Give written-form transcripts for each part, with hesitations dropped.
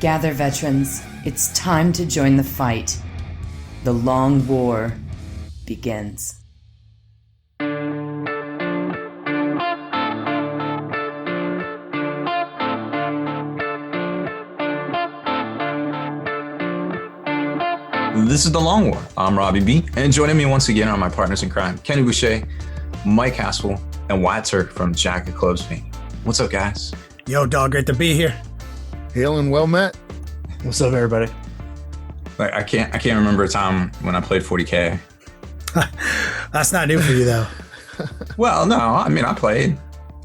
Gather, veterans. It's time to join the fight. The long war begins. This is The Long War. I'm Robbie B. And joining me once again are my partners in crime, Kenny Boucher, Mike Haspil, and Wyatt Turk from Jack of Clubs fame. What's up, guys? Yo, dog, great to be here. Hail and well met. What's up, everybody? Like, I can't remember a time when I played 40K. That's not new for you, though. Well, no, I mean, I played.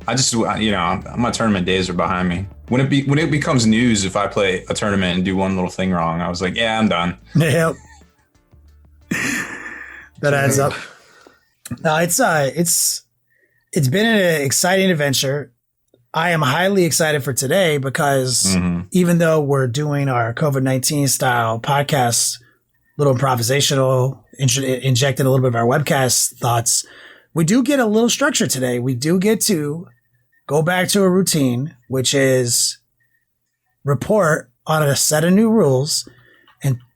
I just, my tournament days are behind me. When it becomes news if I play a tournament and do one little thing wrong, I was like, yeah, I'm done. Yep. That adds up. No, it's been an exciting adventure. I am highly excited for today because even though we're doing our COVID-19 style podcast, little improvisational, injecting a little bit of our webcast thoughts, we do get a little structure today. We do get to go back to a routine, which is report on a set of new rules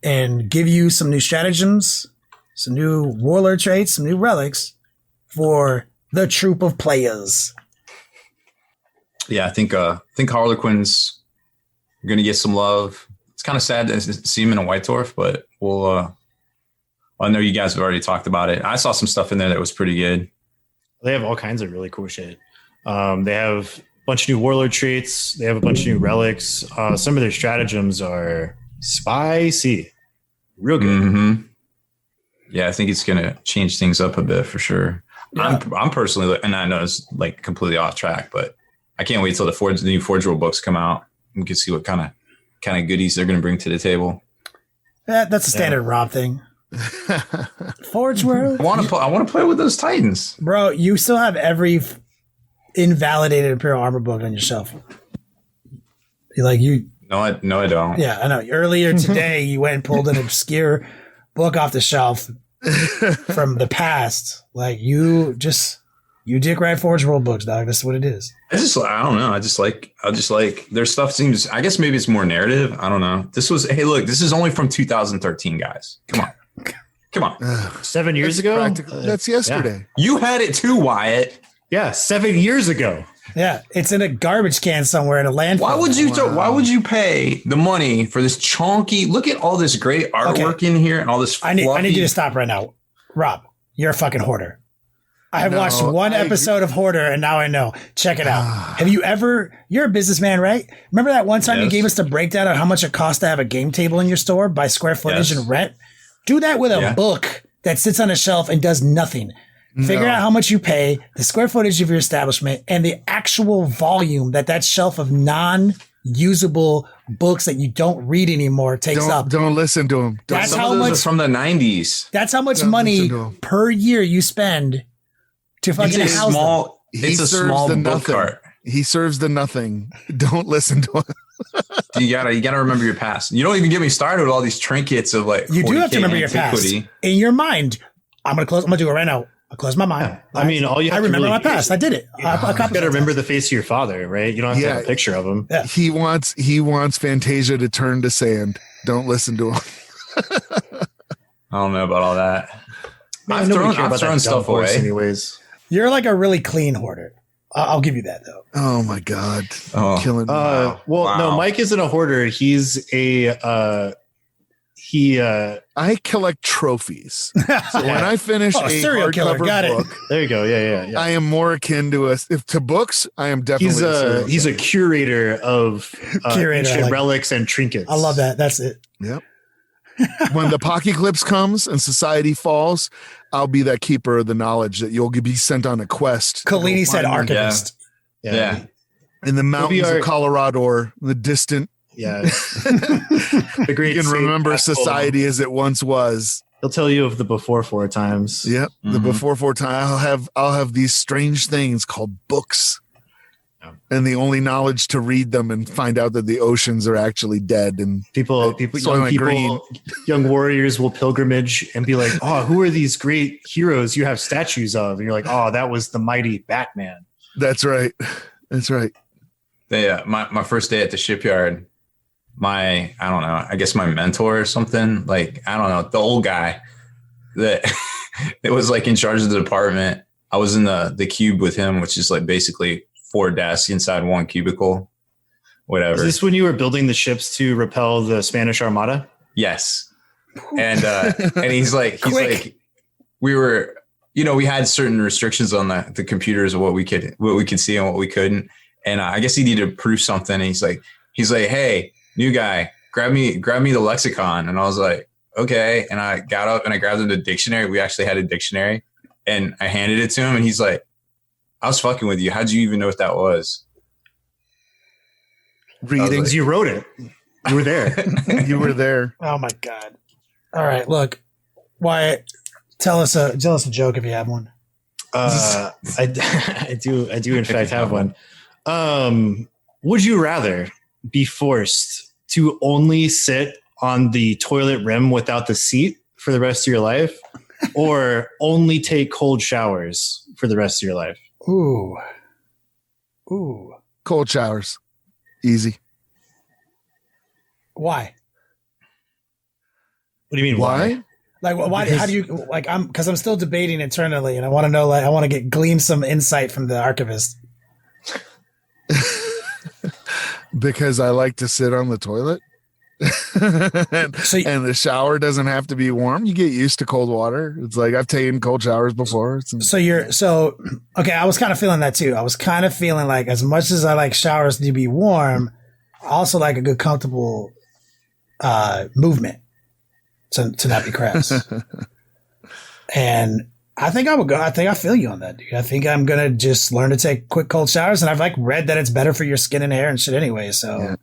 and give you some new stratagems, some new warlord traits, some new relics for the troop of players. Yeah, I think Harlequin's going to get some love. It's kind of sad to see him in a White Dwarf, but I know you guys have already talked about it. I saw some stuff in there that was pretty good. They have all kinds of really cool shit. They have a bunch of new warlord traits. They have a bunch of new relics. Some of their stratagems are spicy. Real good. Mm-hmm. Yeah, I think it's going to change things up a bit for sure. Yeah. I'm personally, and I know it's like completely off track, but I can't wait till the new Forge World books come out. We can see what kind of goodies they're going to bring to the table. That's a standard Rob thing. Forge World. I want to play with those Titans, bro. You still have every invalidated Imperial Armor book on your shelf. No, I don't. Yeah, I know. Earlier today, you went and pulled an obscure book off the shelf from the past. Like you dick ride Forge World books, dog. That's what it is. I don't know. I just like their stuff seems, I guess maybe it's more narrative. I don't know. This is only from 2013, guys. Come on. 7 years ago? That's yesterday. Yeah. You had it too, Wyatt. Yeah, 7 years ago. Yeah, it's in a garbage can somewhere in a landfill. Why would you pay the money for this chunky? Look at all this great artwork in here and all this fluffy. I need you to stop right now. Rob, you're a fucking hoarder. I have watched one episode of Hoarder and now I know. Check it out. You're a businessman, right? Remember that one time you gave us the breakdown on how much it costs to have a game table in your store by square footage and rent? Do that with a book that sits on a shelf and does nothing. Figure out how much you pay, the square footage of your establishment, and the actual volume that shelf of non-usable books that you don't read anymore takes up. Don't listen to them. That's how much from the 90s. That's how much money per year you spend to fucking house them. It's a small book cart. He serves the nothing. Don't listen to him. You gotta remember your past. You don't even get me started with all these trinkets of like. You do have to remember your past in your mind. I'm gonna do it right now. I'll close my mind. I mean, all you have I remember to really my past. I did it. You got to remember the face of your father, right? You don't have to have a picture of him. Yeah. He wants Fantasia to turn to sand. Don't listen to him. I don't know about all that. Man, I've thrown stuff away. Anyways, you're like a really clean hoarder. I'll give you that though. Oh my God. Killing me. No, Mike isn't a hoarder. He's I collect trophies. So when I finish a hardcover book, there you go. Yeah. I am more akin to books. I am definitely. He's a curator of ancient relics and trinkets. I love that. That's it. Yep. When the apocalypse comes and society falls, I'll be that keeper of the knowledge that you'll be sent on a quest. Kalini said archivist. Yeah. In the mountains of Colorado, or the distant. Yeah. The great you can remember society as it once was. He'll tell you of the before 4 times. Yep. The before 4 times. I'll have these strange things called books. Yeah. And the only knowledge to read them and find out that the oceans are actually dead. And young warriors will pilgrimage and be like, oh, who are these great heroes you have statues of? And you're like, oh, that was the mighty Batman. That's right. My first day at the shipyard, I don't know, I guess my mentor or something. Like, I don't know, the old guy that it was like in charge of the department. I was in the cube with him, which is like basically 4 desks inside one cubicle, whatever. Is this when you were building the ships to repel the Spanish Armada? Yes. And he's like, we were, we had certain restrictions on the computers of what we could see and what we couldn't. And I guess he needed to prove something. And he's like, hey, new guy, grab me the lexicon. And I was like, okay. And I got up and I grabbed him the dictionary. We actually had a dictionary, and I handed it to him, and he's like, I was fucking with you. How'd you even know what that was? Reading. Because you wrote it. You were there. You were there. Oh my God. All right. Look, Wyatt, tell us a joke if you have one. I do in fact have one. Would you rather be forced to only sit on the toilet rim without the seat for the rest of your life, or only take cold showers for the rest of your life? Ooh. Cold showers. Easy. Why? What do you mean? Why? Like, why? How do you like? Because I'm still debating internally, and I want to know. Like, I want to glean some insight from the archivist. Because I like to sit on the toilet. and the shower doesn't have to be warm. You get used to cold water. It's like I've taken cold showers before. Okay. I was kind of feeling that too. I was kind of feeling like, as much as I like showers to be warm, I also like a good comfortable movement to not be crass. And I think I would go. I think I feel you on that, dude. I think I'm gonna just learn to take quick cold showers, and I've like read that it's better for your skin and hair and shit anyway. So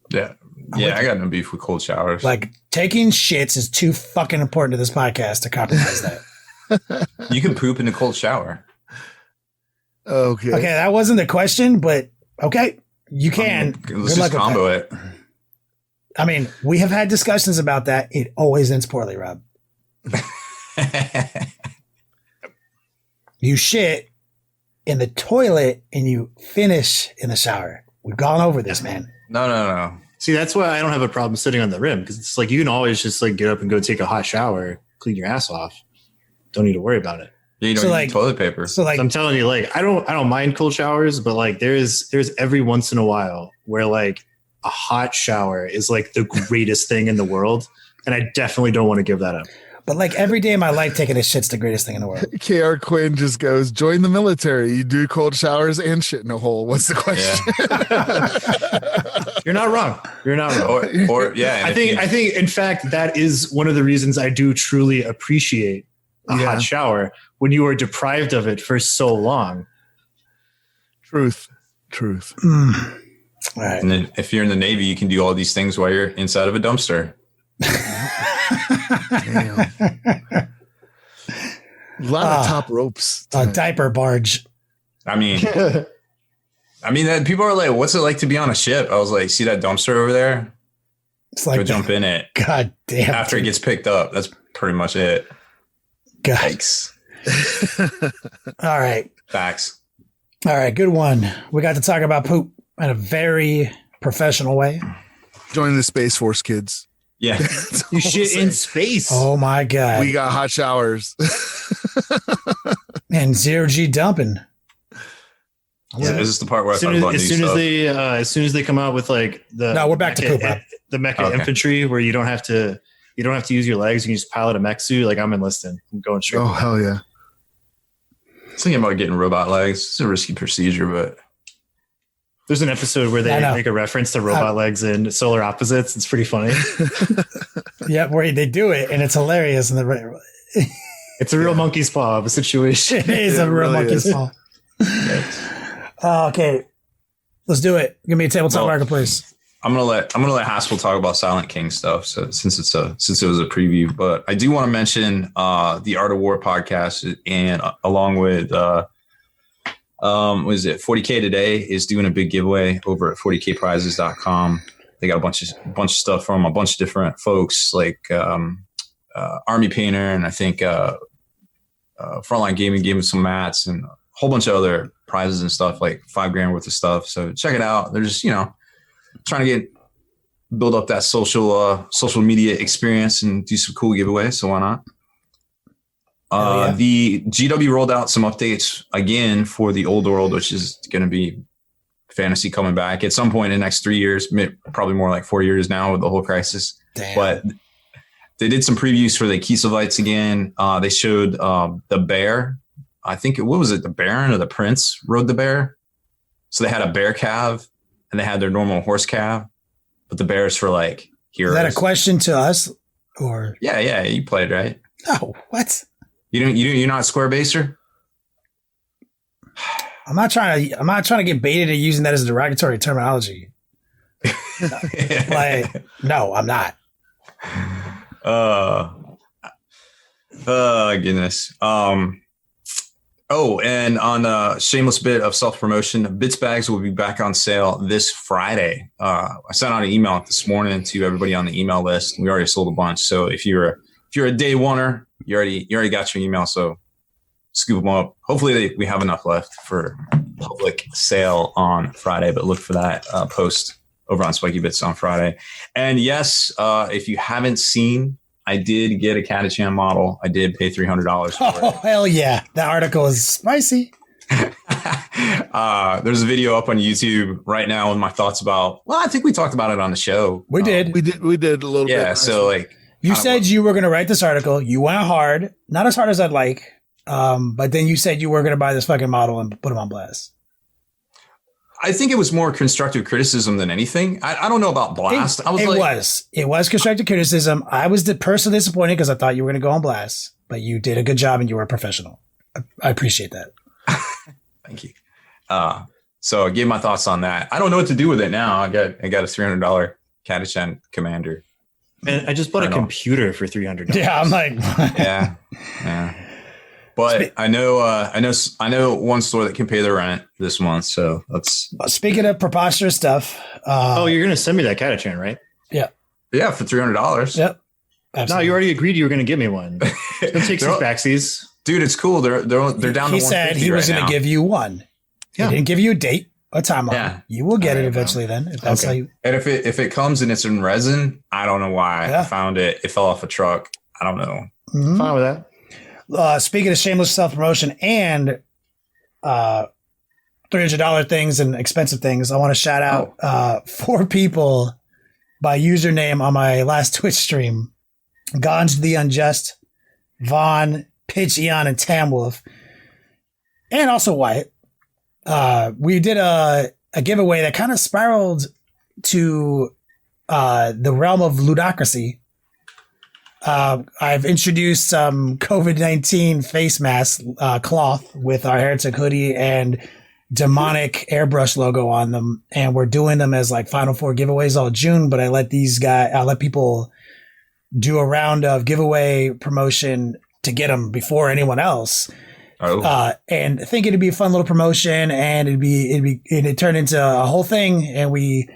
yeah, I got no beef with cold showers. Like, taking shits is too fucking important to this podcast to compromise that. You can poop in a cold shower. Okay, that wasn't the question, but okay, you can. Let's just combo it. I mean, we have had discussions about that. It always ends poorly, Rob. You shit in the toilet and you finish in the shower. We've gone over this, man. No. See, that's why I don't have a problem sitting on the rim, because it's like you can always just like get up and go take a hot shower, clean your ass off. Don't need to worry about it. Yeah, you don't need toilet paper. So I'm telling you, like, I don't mind cold showers, but like there's every once in a while where like a hot shower is like the greatest thing in the world, and I definitely don't want to give that up. But like every day of my life, taking a shit's the greatest thing in the world. KR Quinn just goes, join the military. You do cold showers and shit in a hole. What's the question? Yeah. You're not wrong. I think, in fact, that is one of the reasons I do truly appreciate a hot shower when you are deprived of it for so long. Truth. All right. And then if you're in the Navy, you can do all these things while you're inside of a dumpster. Damn. A lot of top ropes. A diaper barge. I mean, people are like, what's it like to be on a ship? I was like, see that dumpster over there? It's like, go jump in it. God damn. After it gets picked up. That's pretty much it. God. Thanks. All right. Facts. All right. Good one. We got to talk about poop in a very professional way. Join the Space Force, kids. Yeah. You shit in space. Oh my God. We got hot showers. And 0G dumping. Yeah, this is the part where I thought about as soon as they come out with like we're back to poop. The mecha infantry where you don't have to use your legs, you can just pilot a mech suit. Like, I'm enlisting. I'm going straight. Oh hell yeah. Thinking about getting robot legs. It's a risky procedure, but there's an episode where they make a reference to robot legs in Solar Opposites. It's pretty funny. Yeah, where they do it, and it's hilarious. And it's a real monkey's paw of a situation. It is a real monkey's paw. Okay, let's do it. Give me a tabletop marketplace. I'm gonna let Haspil talk about Silent King stuff. So since it was a preview, but I do want to mention the Art of War podcast, and along with 40K Today is doing a big giveaway over at 40kprizes.com. They got a bunch of stuff from a bunch of different folks, like Army Painter, and I think Frontline Gaming gave them some mats and a whole bunch of other prizes and stuff, like $5,000 worth of stuff. So check it out. They're just, trying to build up that social media experience and do some cool giveaways. So why not? The GW rolled out some updates again for the old world, which is going to be fantasy coming back at some point in the next 3 years, probably more like 4 years now with the whole crisis. Damn. But they did some previews for the Kieselvites again. They showed the bear. I think what was it? The Baron or the Prince rode the bear. So they had a bear cav and they had their normal horse cav, but the bears for like heroes. Is that a question to us or? Yeah. You played, right? Oh, what? You're not a square baser? I'm not trying to get baited into using that as a derogatory terminology. Like, no, I'm not. Goodness. And on a shameless bit of self-promotion, Bits Bags will be back on sale this Friday. I sent out an email this morning to everybody on the email list. We already sold a bunch. So if you're a day oneer, you already got your email. So scoop them up. Hopefully we have enough left for public sale on Friday, but look for that post over on Spiky Bits on Friday. And yes, if you haven't seen, I did get a Catachan model. I did pay $300 for it. Oh, hell yeah. That article is spicy. There's a video up on YouTube right now with my thoughts about, well, I think we talked about it on the show. We did a little bit. Yeah. So like, you said you were going to write this article. You went hard, not as hard as I'd like. But then you said you were going to buy this fucking model and put him on blast. I think it was more constructive criticism than anything. I don't know about blast. It was constructive criticism. I was personally disappointed because I thought you were going to go on blast, but you did a good job and you were a professional. I appreciate that. Thank you. So I gave my thoughts on that. I don't know what to do with it now. I got a $300 Catachan Commander. Man, I just bought a computer for $300. Yeah, I'm like, yeah. But I know one store that can pay the rent this month. So that's speaking of preposterous stuff. You're going to send me that Catachan, right? Yeah. Yeah, for $300. Yep. Absolutely. No, you already agreed you were going to give me one. It's going to take some backsies. Dude, it's cool. They're down to He said he was going to give you one. Yeah. He didn't give you a date, a timeline. Yeah. You will get it eventually then. If that's how you. And if it comes and it's in resin, I don't know why. I found it. It fell off a truck. I don't know. Mm-hmm. Fine with that. Speaking of shameless self-promotion and $300 things and expensive things, I want to shout out 4 people by username on my last Twitch stream. Ganj the Unjust, Vaughn, Pitch, Eon, and Tamwolf, and also Wyatt. We did a giveaway that kind of spiraled to the realm of ludocracy. I've introduced some COVID-19 face mask cloth with our Heretic hoodie and demonic airbrush logo on them. And we're doing them as like Final Four giveaways all June, but I let people do a round of giveaway promotion to get them before anyone else. And I think it'd be a fun little promotion and it turned into a whole thing. And we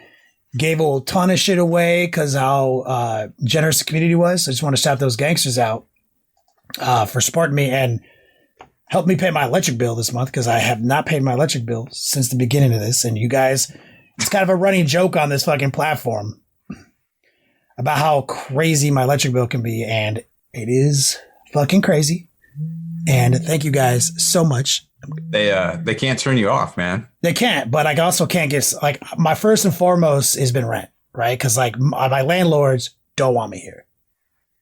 gave a ton of shit away because how generous the community was. I just want to shout those gangsters out for supporting me and help me pay my electric bill this month because I have not paid my electric bill since the beginning of this. And you guys, it's kind of a running joke on this fucking platform about how crazy my electric bill can be. And it is fucking crazy. And thank you guys so much. They can't turn you off, man. They can't, but I also can't get like my first and foremost has been rent, right? Because like my landlords don't want me here,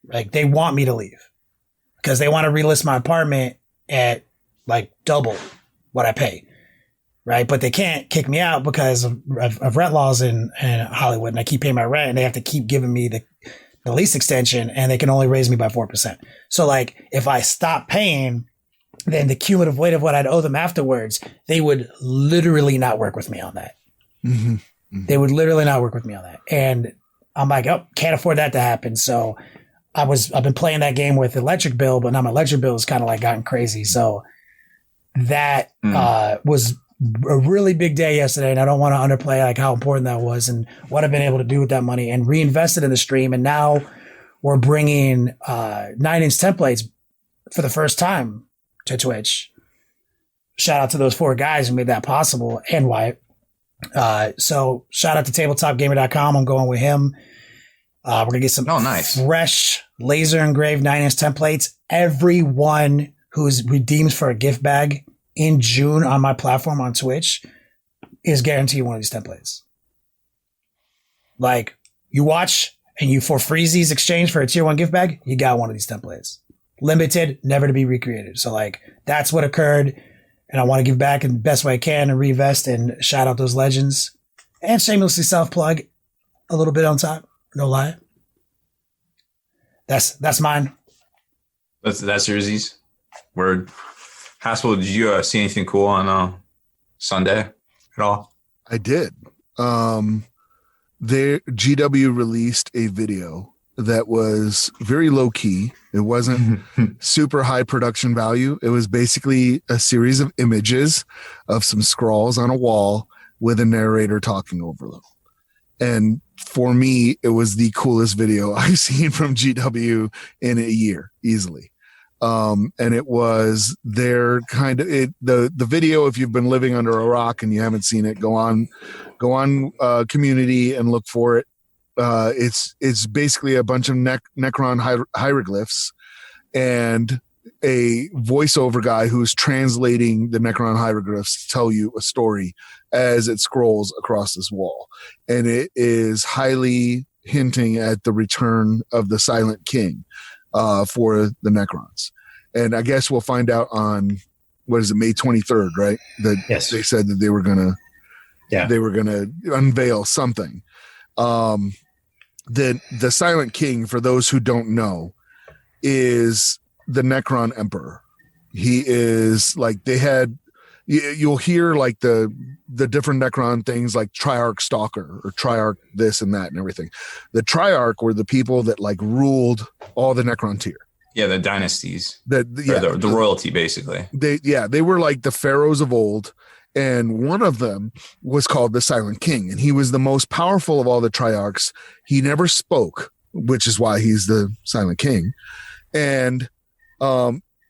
like they want me to leave because they want to relist my apartment at like double what I pay, right? But they can't kick me out because of rent laws in Hollywood, and I keep paying my rent, and they have to keep giving me the lease extension, and they can only raise me by 4%. So like if I stop paying, then the cumulative weight of what I'd owe them afterwards, they would literally not work with me on that. Mm-hmm. Mm-hmm. They would literally not work with me on that. And I'm like, oh, can't afford that to happen. So I've been playing that game with electric bill, but now my electric bill has kind of like gotten crazy. So that was a really big day yesterday. And I don't want to underplay like how important that was and what I've been able to do with that money and reinvest it in the stream. And now we're bringing 9-inch templates for the first time to Twitch. Shout out to those 4 guys who made that possible, and Wyatt. So shout out to tabletopgamer.com. I'm going with him. We're going to get some fresh laser engraved 9-inch templates. Everyone who's redeems for a gift bag in June on my platform on Twitch is guaranteed one of these templates. Like, you watch and you for freezies exchange for a tier 1 gift bag, you got one of these templates. Limited, never to be recreated. So like, that's what occurred. And I want to give back in the best way I can and reinvest and shout out those legends and shamelessly self-plug a little bit on top. No lie. That's mine. That's Jersey's. Word. Haspil, did you see anything cool on Sunday at all? I did. GW released a video that was very low key. It wasn't super high production value. It was basically a series of images of some scrawls on a wall with a narrator talking over them. And for me, it was the coolest video I've seen from GW in a year, easily. And it was their kind of the video. If you've been living under a rock and you haven't seen it, go on Community and look for it. It's basically a bunch of Necron hieroglyphs and a voiceover guy who's translating the Necron hieroglyphs to tell you a story as it scrolls across this wall. And it is highly hinting at the return of the Silent King for the Necrons. And I guess we'll find out on, what is it, May 23rd, right? Yes. They said that they were gonna unveil something. The Silent King, for those who don't know, is the Necron Emperor. He is like, you'll hear like the different Necron things like Triarch Stalker or Triarch this and that and everything. The Triarch were the people that like ruled all the Necron tier. Yeah, the dynasties. The royalty, basically. They were like the pharaohs of old. And one of them was called the Silent King. And he was the most powerful of all the Triarchs. He never spoke, which is why he's the Silent King. And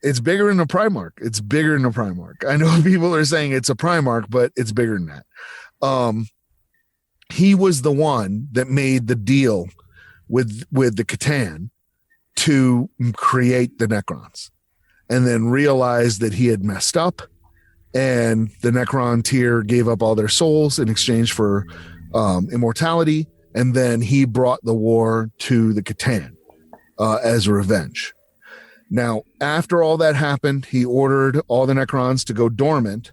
it's bigger than a Primarch. It's bigger than a Primarch. I know people are saying it's a Primarch, but it's bigger than that. He was the one that made the deal with the Catan to create the Necrons, and then realized that he had messed up, and the Necron tier gave up all their souls in exchange for immortality, and then he brought the war to the Catan as a revenge. Now, after all that happened, he ordered all the Necrons to go dormant,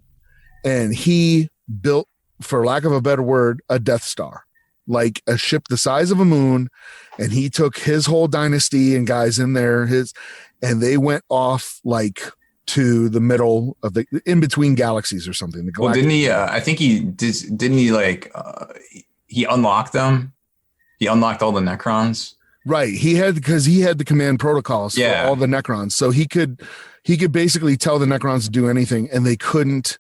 and he built, for lack of a better word, a Death Star, like a ship the size of a moon. And he took his whole dynasty and guys in there, and they went off like to the middle of the in between galaxies or something. Well, didn't he? I think he did. Didn't he like he unlocked them? He unlocked all the Necrons. Right. He had the command protocols for all the Necrons. So he could basically tell the Necrons to do anything, and they couldn't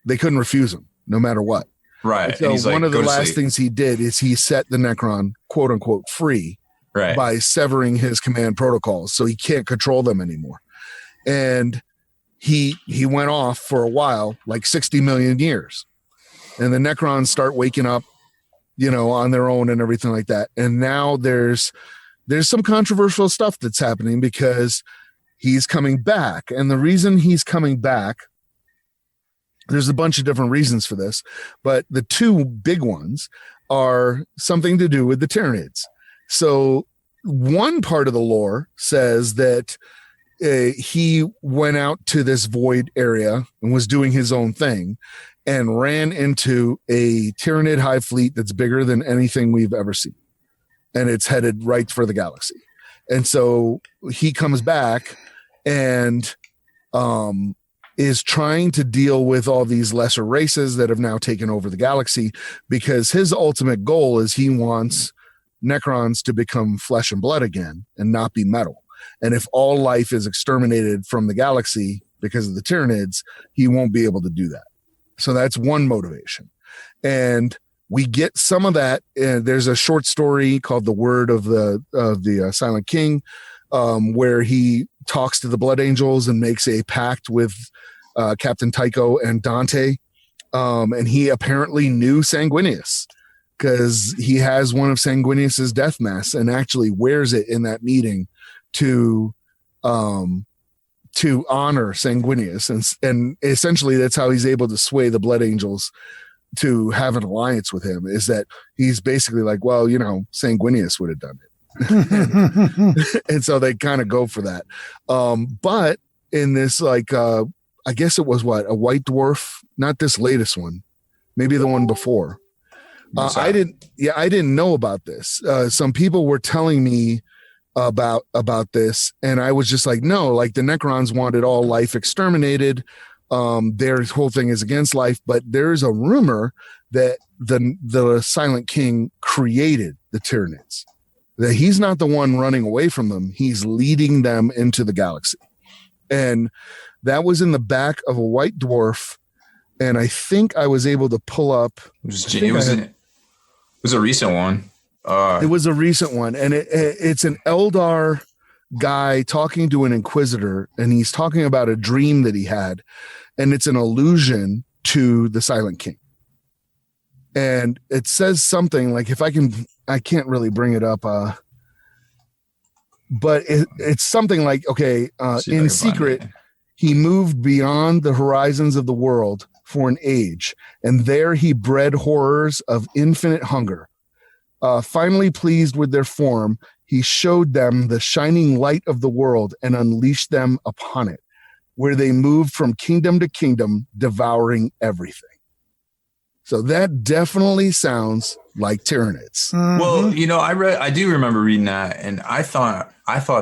refuse him no matter what. Right. And so one of the last things he did is he set the Necron, quote unquote, free by severing his command protocols. So he can't control them anymore. And he went off for a while, like 60 million years. And the Necrons start waking up, on their own and everything like that. And now there's some controversial stuff that's happening because he's coming back. And the reason he's coming back, there's a bunch of different reasons for this, but the two big ones are something to do with the Tyranids. So one part of the lore says that he went out to this void area and was doing his own thing and ran into a Tyranid hive fleet that's bigger than anything we've ever seen. And it's headed right for the galaxy. And so he comes back and is trying to deal with all these lesser races that have now taken over the galaxy, because his ultimate goal is he wants Necrons to become flesh and blood again and not be metal. And if all life is exterminated from the galaxy because of the Tyranids, he won't be able to do that. So that's one motivation. And we get some of that. There's a short story called The Word of the Silent King, where he talks to the Blood Angels and makes a pact with Captain Tycho and Dante And he apparently knew Sanguinius because he has one of Sanguinius's death masks and actually wears it in that meeting to honor Sanguinius. And essentially that's how he's able to sway the Blood Angels to have an alliance with him, is that he's basically like, well, Sanguinius would have done it. And so they kind of go for that. But in this, I guess it was a White Dwarf, not this latest one, maybe the one before. I didn't know about this. Some people were telling me about this, and I was just like, no, like the Necrons wanted all life exterminated. Their whole thing is against life, but there's a rumor that the Silent King created the Tyranids, that he's not the one running away from them. He's leading them into the galaxy. And that was in the back of a White Dwarf. And I think I was able to pull up. It was a recent one. It was a recent one. And it's an Eldar guy talking to an Inquisitor. And he's talking about a dream that he had. And it's an allusion to the Silent King. And it says something like, I can't really bring it up. But it's something like, okay, in secret, he moved beyond the horizons of the world for an age, and there he bred horrors of infinite hunger. Finally pleased with their form, he showed them the shining light of the world and unleashed them upon it, where they moved from kingdom to kingdom, devouring everything. So that definitely sounds like Tyranids. Well, I do remember reading that, and I thought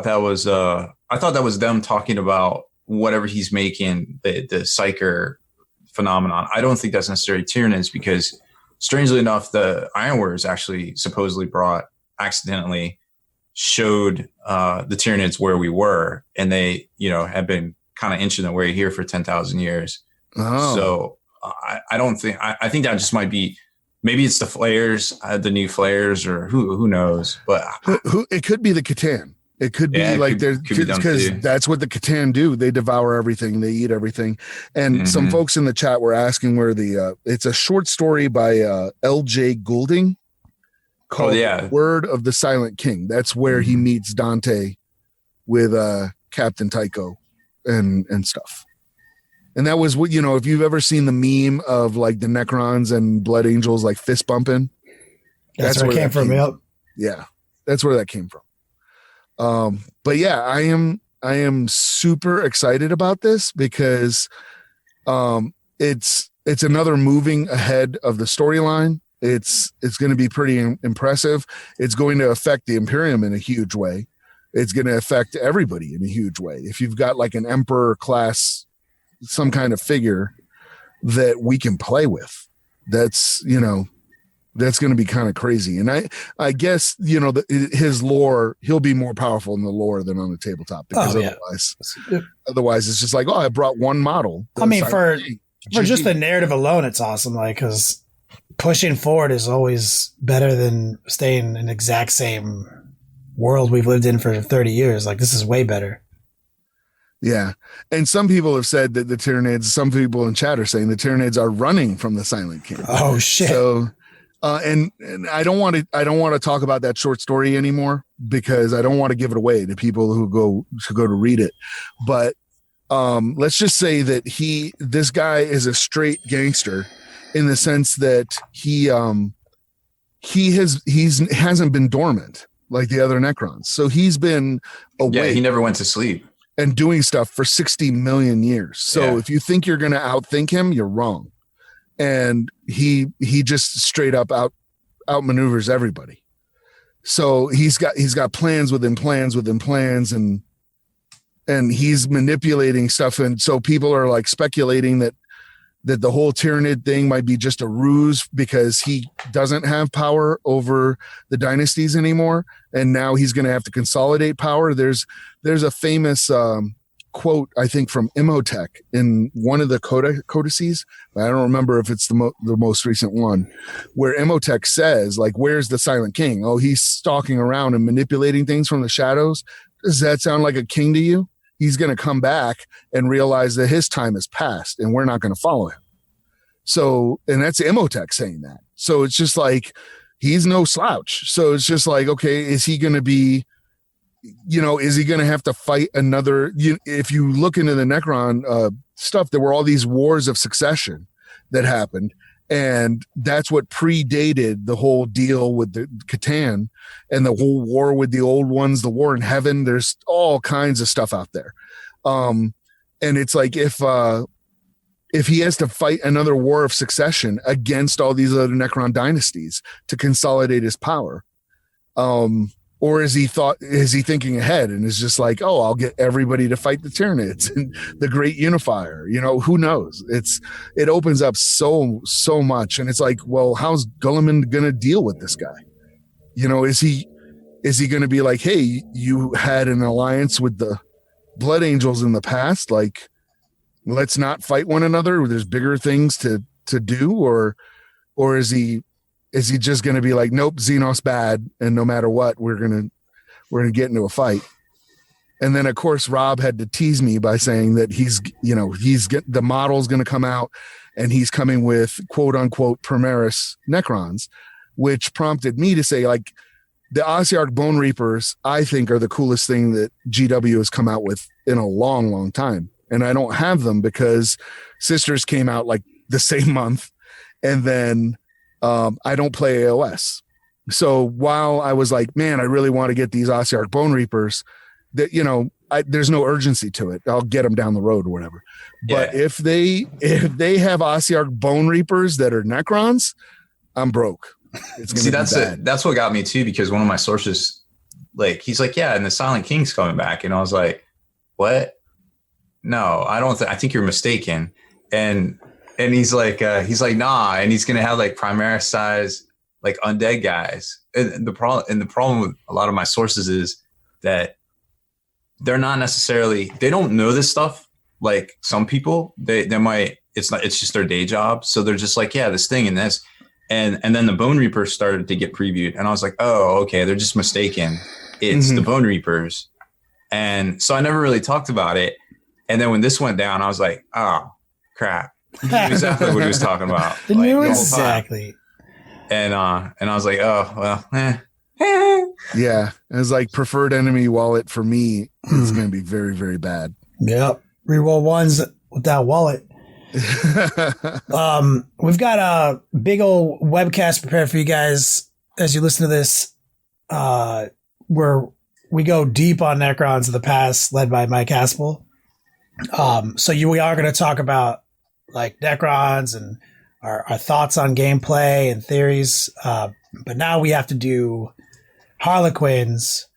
that was them talking about whatever he's making, the Psyker phenomenon. I don't think that's necessarily Tyranids, because strangely enough, the Ironworkers actually supposedly accidentally showed the Tyranids where we were, and they, have been kind of inching their way here for 10,000 years. Oh. So I don't think, I think that just might be, maybe it's the Flayers, the new Flayers, or who knows, but it could be the Catan. It could be because that's what the Catan do. They devour everything. They eat everything. And some folks in the chat were asking where it's a short story by L.J. Goulding called Word of the Silent King. That's where he meets Dante with Captain Tycho and stuff. And that was what, if you've ever seen the meme of like the Necrons and Blood Angels like fist bumping. That's where it came from. Yep. Yeah. That's where that came from. But yeah, I am super excited about this because it's another moving ahead of the storyline. It's going to be pretty impressive. It's going to affect the Imperium in a huge way. It's going to affect everybody in a huge way. If you've got like an Emperor class, some kind of figure that we can play with, that's going to be kind of crazy. And I guess, his lore, he'll be more powerful in the lore than on the tabletop, because otherwise it's just like, oh, I brought one model. I mean, for just the narrative alone, it's awesome. Like, because pushing forward is always better than staying in the exact same world we've lived in for 30 years. Like, this is way better. Yeah. And some people have said that the Tyranids, some people in chat are saying the Tyranids are running from the Silent King. Oh, shit. So, and I don't want to talk about that short story anymore, because I don't want to give it away to people who go to read it. But let's just say that this guy is a straight gangster in the sense that he hasn't been dormant like the other Necrons. So he's been awake. Yeah, he never went to sleep. And doing stuff for 60 million years. So if you think you're going to outthink him, you're wrong. And he just straight up outmaneuvers everybody. So he's got plans within plans within plans, and he's manipulating stuff. And so people are like speculating that the whole Tyranid thing might be just a ruse because he doesn't have power over the dynasties anymore, and now he's going to have to consolidate power. There's a famous quote, I think, from Imhotep in one of the codices. I don't remember if it's the most recent one, where Imhotep says, like, where's the Silent King? Oh, he's stalking around and manipulating things from the shadows. Does that sound like a king to you? He's going to come back and realize that his time has passed and we're not going to follow him. So, and that's Imhotep saying that. So it's just like, he's no slouch. So it's just like, okay, is he going to be, is he going to have to fight another? If you look into the Necron stuff, there were all these wars of succession that happened. And that's what predated the whole deal with the Catan and the whole war with the old ones, the war in heaven. There's all kinds of stuff out there. And it's like, if he has to fight another war of succession against all these other Necron dynasties to consolidate his power, or is he thinking ahead and is just like, oh, I'll get everybody to fight the Tyranids and the Great Unifier? Who knows? It opens up so much, and it's like, well, how's Guilliman gonna deal with this guy? Is he gonna be like, hey, you had an alliance with the Blood Angels in the past, like, let's not fight one another, there's bigger things to do, or is he just going to be like, nope, Xenos bad, and no matter what, we're going to get into a fight? And then of course Rob had to tease me by saying that the model's going to come out and he's coming with quote unquote Primaris Necrons, which prompted me to say, like, the Ossiarch Bone Reapers, I think, are the coolest thing that GW has come out with in a long, long time. And I don't have them because Sisters came out like the same month. And then I don't play AOS. So while I was like, man, I really want to get these Ossiarch Bone Reapers, that, there's no urgency to it. I'll get them down the road or whatever. But if they have Ossiarch Bone Reapers that are Necrons, I'm broke. That's what got me too, because one of my sources, like, he's like, yeah, and the Silent King's coming back. And I was like, what? No, I don't. I think you're mistaken. And he's like, nah. And he's gonna have like Primaris size, like undead guys. And the problem with a lot of my sources is that they're not necessarily, they don't know this stuff. Like some people, they might. It's just their day job. So they're just like, yeah, this thing and this. And then the Bone Reapers started to get previewed, and I was like, oh, okay, they're just mistaken. It's the Bone Reapers. And so I never really talked about it. And then when this went down, I was like, oh, crap. He knew exactly what he was talking about. He knew exactly. And I was like, oh, well, Yeah. It was like preferred enemy wallet for me is going to be very, very bad. Yep. Reroll ones with that wallet. We've got a big old webcast prepared for you guys as you listen to this, where we go deep on Necrons of the past, led by Mike Haspil. We are going to talk about like Necrons and our thoughts on gameplay and theories. But now we have to do Harlequins,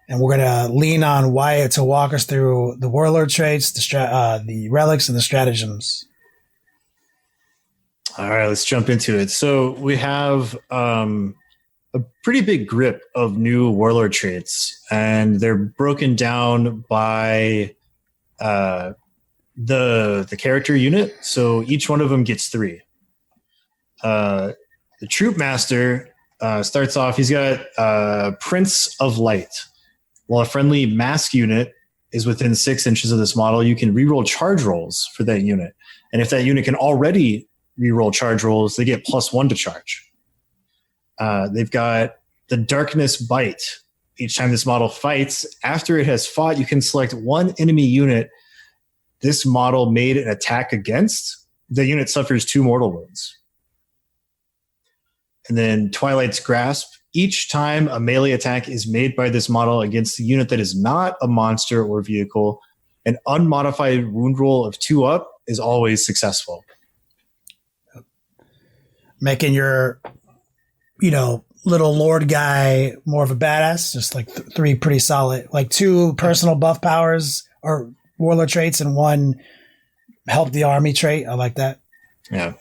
and we're going to lean on Wyatt to walk us through the Warlord Traits, the relics, and the stratagems. All right, let's jump into it. So we have a pretty big grip of new Warlord Traits, and they're broken down by the character unit. So each one of them gets 3. The Troop Master starts off, he's got Prince of Light. While a friendly mask unit is within 6 inches of this model, you can reroll charge rolls for that unit. And if that unit can already reroll charge rolls, they get +1 to charge. They've got the Darkness Bite. Each time this model fights, after it has fought, you can select one enemy unit this model made an attack against. The unit suffers 2 mortal wounds. And then Twilight's Grasp. Each time a melee attack is made by this model against the unit that is not a monster or vehicle, an unmodified wound roll of 2 up is always successful. Making your, little lord guy more of a badass, just like 3 pretty solid, like 2 personal buff powers or warlord traits and 1 help the army trait. I like that. Yeah.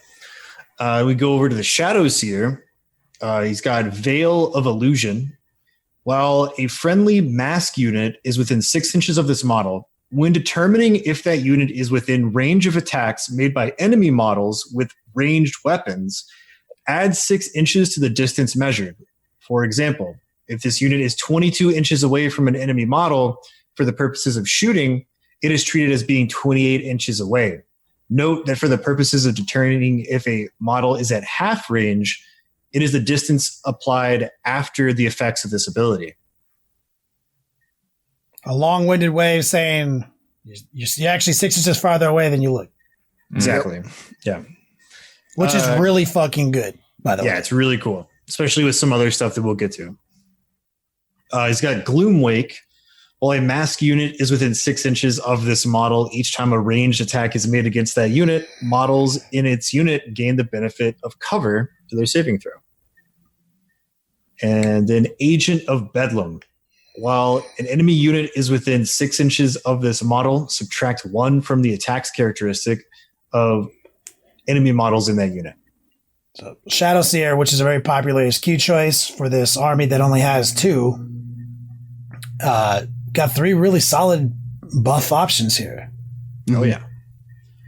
We go over to the Shadow Seer. He's got Veil of Illusion. While a friendly mask unit is within 6 inches of this model, when determining if that unit is within range of attacks made by enemy models with ranged weapons, add 6 inches to the distance measured. For example, if this unit is 22 inches away from an enemy model for the purposes of shooting, it is treated as being 28 inches away. Note that for the purposes of determining if a model is at half range, it is the distance applied after the effects of this ability. A long-winded way of saying you're actually 6 inches farther away than you look. Exactly. Yeah. Which is really fucking good, by the way. Yeah, it's really cool, especially with some other stuff that we'll get to. He's got Gloom Wake. While a mask unit is within 6 inches of this model, each time a ranged attack is made against that unit, models in its unit gain the benefit of cover to their saving throw. And then Agent of Bedlam. While an enemy unit is within 6 inches of this model, subtract 1 from the attacks characteristic of enemy models in that unit. So Shadow Seer, which is a very popular SQ choice for this army that only has 2, got 3 really solid buff options here. Oh yeah,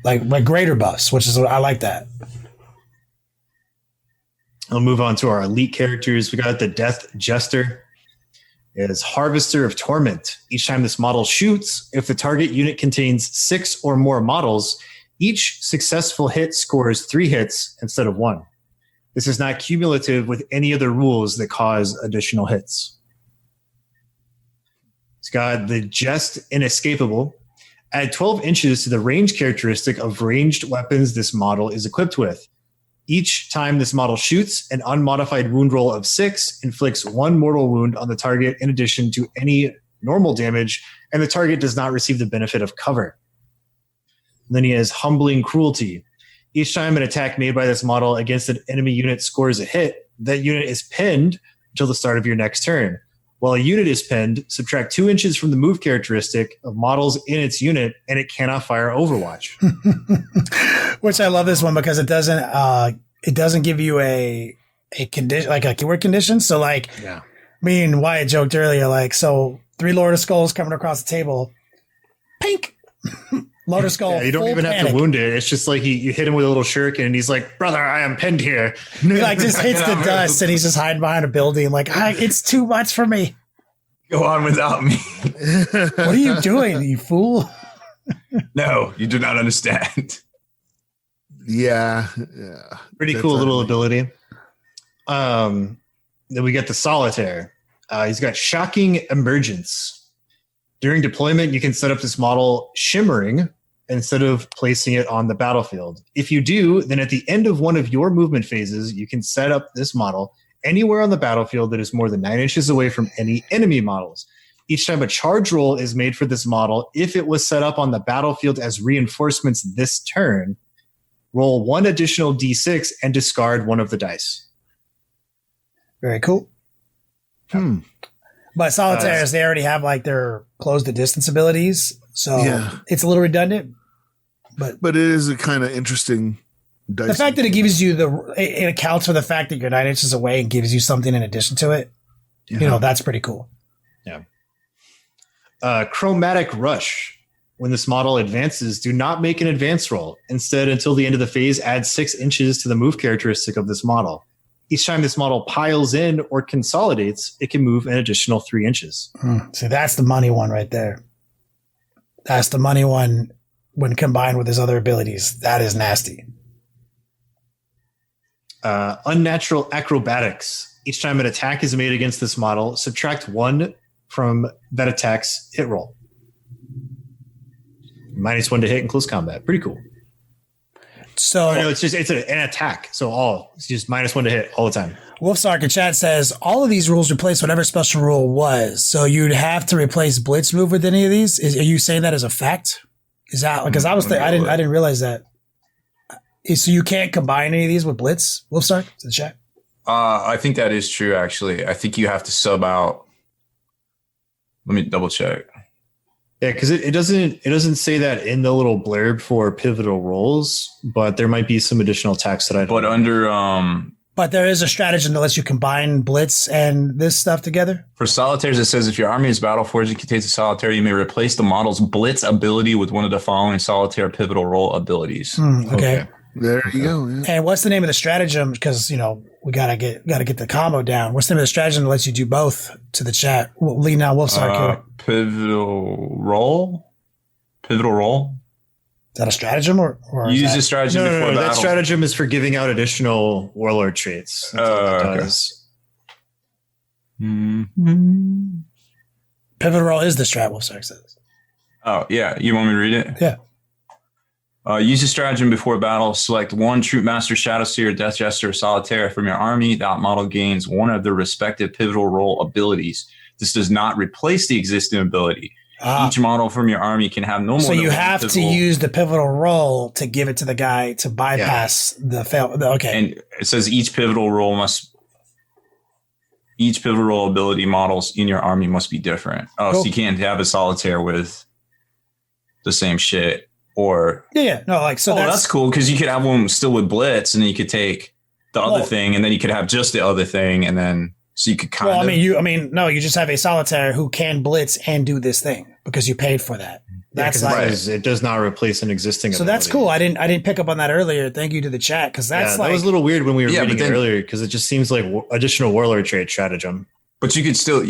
like greater buffs, which is I like that. I'll move on to our elite characters. We got the Death Jester. It is Harvester of Torment. Each time this model shoots, if the target unit contains 6 or more models, each successful hit scores 3 hits instead of 1. This is not cumulative with any other rules that cause additional hits. It's got the Just Inescapable. Add 12 inches to the range characteristic of ranged weapons this model is equipped with. Each time this model shoots, an unmodified wound roll of 6 inflicts 1 mortal wound on the target in addition to any normal damage, and the target does not receive the benefit of cover. And then he has Humbling Cruelty. Each time an attack made by this model against an enemy unit scores a hit, that unit is pinned until the start of your next turn. While a unit is pinned, subtract 2 inches from the move characteristic of models in its unit, and it cannot fire Overwatch. Which I love this one because it doesn't give you a condition, like a keyword condition. So like, yeah. Me and Wyatt joked earlier, like, so 3 Lord of Skulls coming across the table, pink. Lord of Skull. Yeah, you don't even have to wound it. It's just like you hit him with a little shuriken and he's like, brother, I am pinned here. He like just hits the dust and he's just hiding behind a building like, it's too much for me. Go on without me. What are you doing, you fool? No, you do not understand. Yeah. Pretty cool little ability. Then we get the Solitaire. He's got Shocking Emergence. During deployment, you can set up this model shimmering instead of placing it on the battlefield. If you do, then at the end of one of your movement phases, you can set up this model anywhere on the battlefield that is more than 9 inches away from any enemy models. Each time a charge roll is made for this model, if it was set up on the battlefield as reinforcements this turn, roll 1 additional d6 and discard 1 of the dice. Very cool. But Solitaires, they already have like their close the distance abilities, so it's a little redundant. But it is a kind of interesting dice. The fact that it gives you it accounts for the fact that you're 9 inches away and gives you something in addition to it. Yeah. You know, that's pretty cool. Yeah. Chromatic Rush. When this model advances, do not make an advance roll. Instead, until the end of the phase, add 6 inches to the move characteristic of this model. Each time this model piles in or consolidates, it can move an additional 3 inches. So that's the money one right there. That's the money one when combined with his other abilities. That is nasty. Unnatural Acrobatics. Each time an attack is made against this model, subtract 1 from that attack's hit roll. -1 to hit in close combat. Pretty cool. So no, it's an attack. So it's just -1 to hit all the time. Wolfsark in chat says all of these rules replace whatever special rule was. So you'd have to replace Blitz move with any of these. Are you saying that as a fact? Is that because I didn't realize that. So you can't combine any of these with Blitz, Wolfsark? To the chat. I think that is true. Actually, I think you have to sub out. Let me double check. Yeah, because it doesn't say that in the little blurb for pivotal roles, but there might be some additional text that I don't. But under But there is a stratagem that lets you combine Blitz and this stuff together. For Solitaires, it says if your army is battle-forged and contains a Solitaire, you may replace the model's Blitz ability with one of the following Solitaire pivotal role abilities. Okay. There you go. Yeah. And what's the name of the stratagem? Because we gotta get the combo down. What's the name of the stratagem that lets you do both? To the chat. Lee now Wolfsark here. Pivotal role. that a stratagem or you use a stratagem before battle? That stratagem is for giving out additional warlord traits. Okay. Pivotal roll is the strat, Wolfstark says. Oh, yeah. You want me to read it? Yeah. Use a stratagem before battle. Select one Troop Master, Shadowseer, Death Jester, or Solitaire from your army. That model gains one of their respective pivotal role abilities. This does not replace the existing ability. Each model from your army can have no more. So you have to use the pivotal role to give it to the guy to bypass the fail. Okay. And it says each pivotal ability models in your army must be different. Oh, cool. So you can't have a Solitaire with the same shit. Or that's cool because you could have one still with Blitz, and then you could take the other thing, and then you could have just the other thing, and then so you could you just have a Solitaire who can Blitz and do this thing because you paid for that. That's it does not replace an existing. So that's cool. I didn't pick up on that earlier. Thank you to the chat because that was a little weird when we were reading it earlier because it just seems like additional warlord trait stratagem. But you could still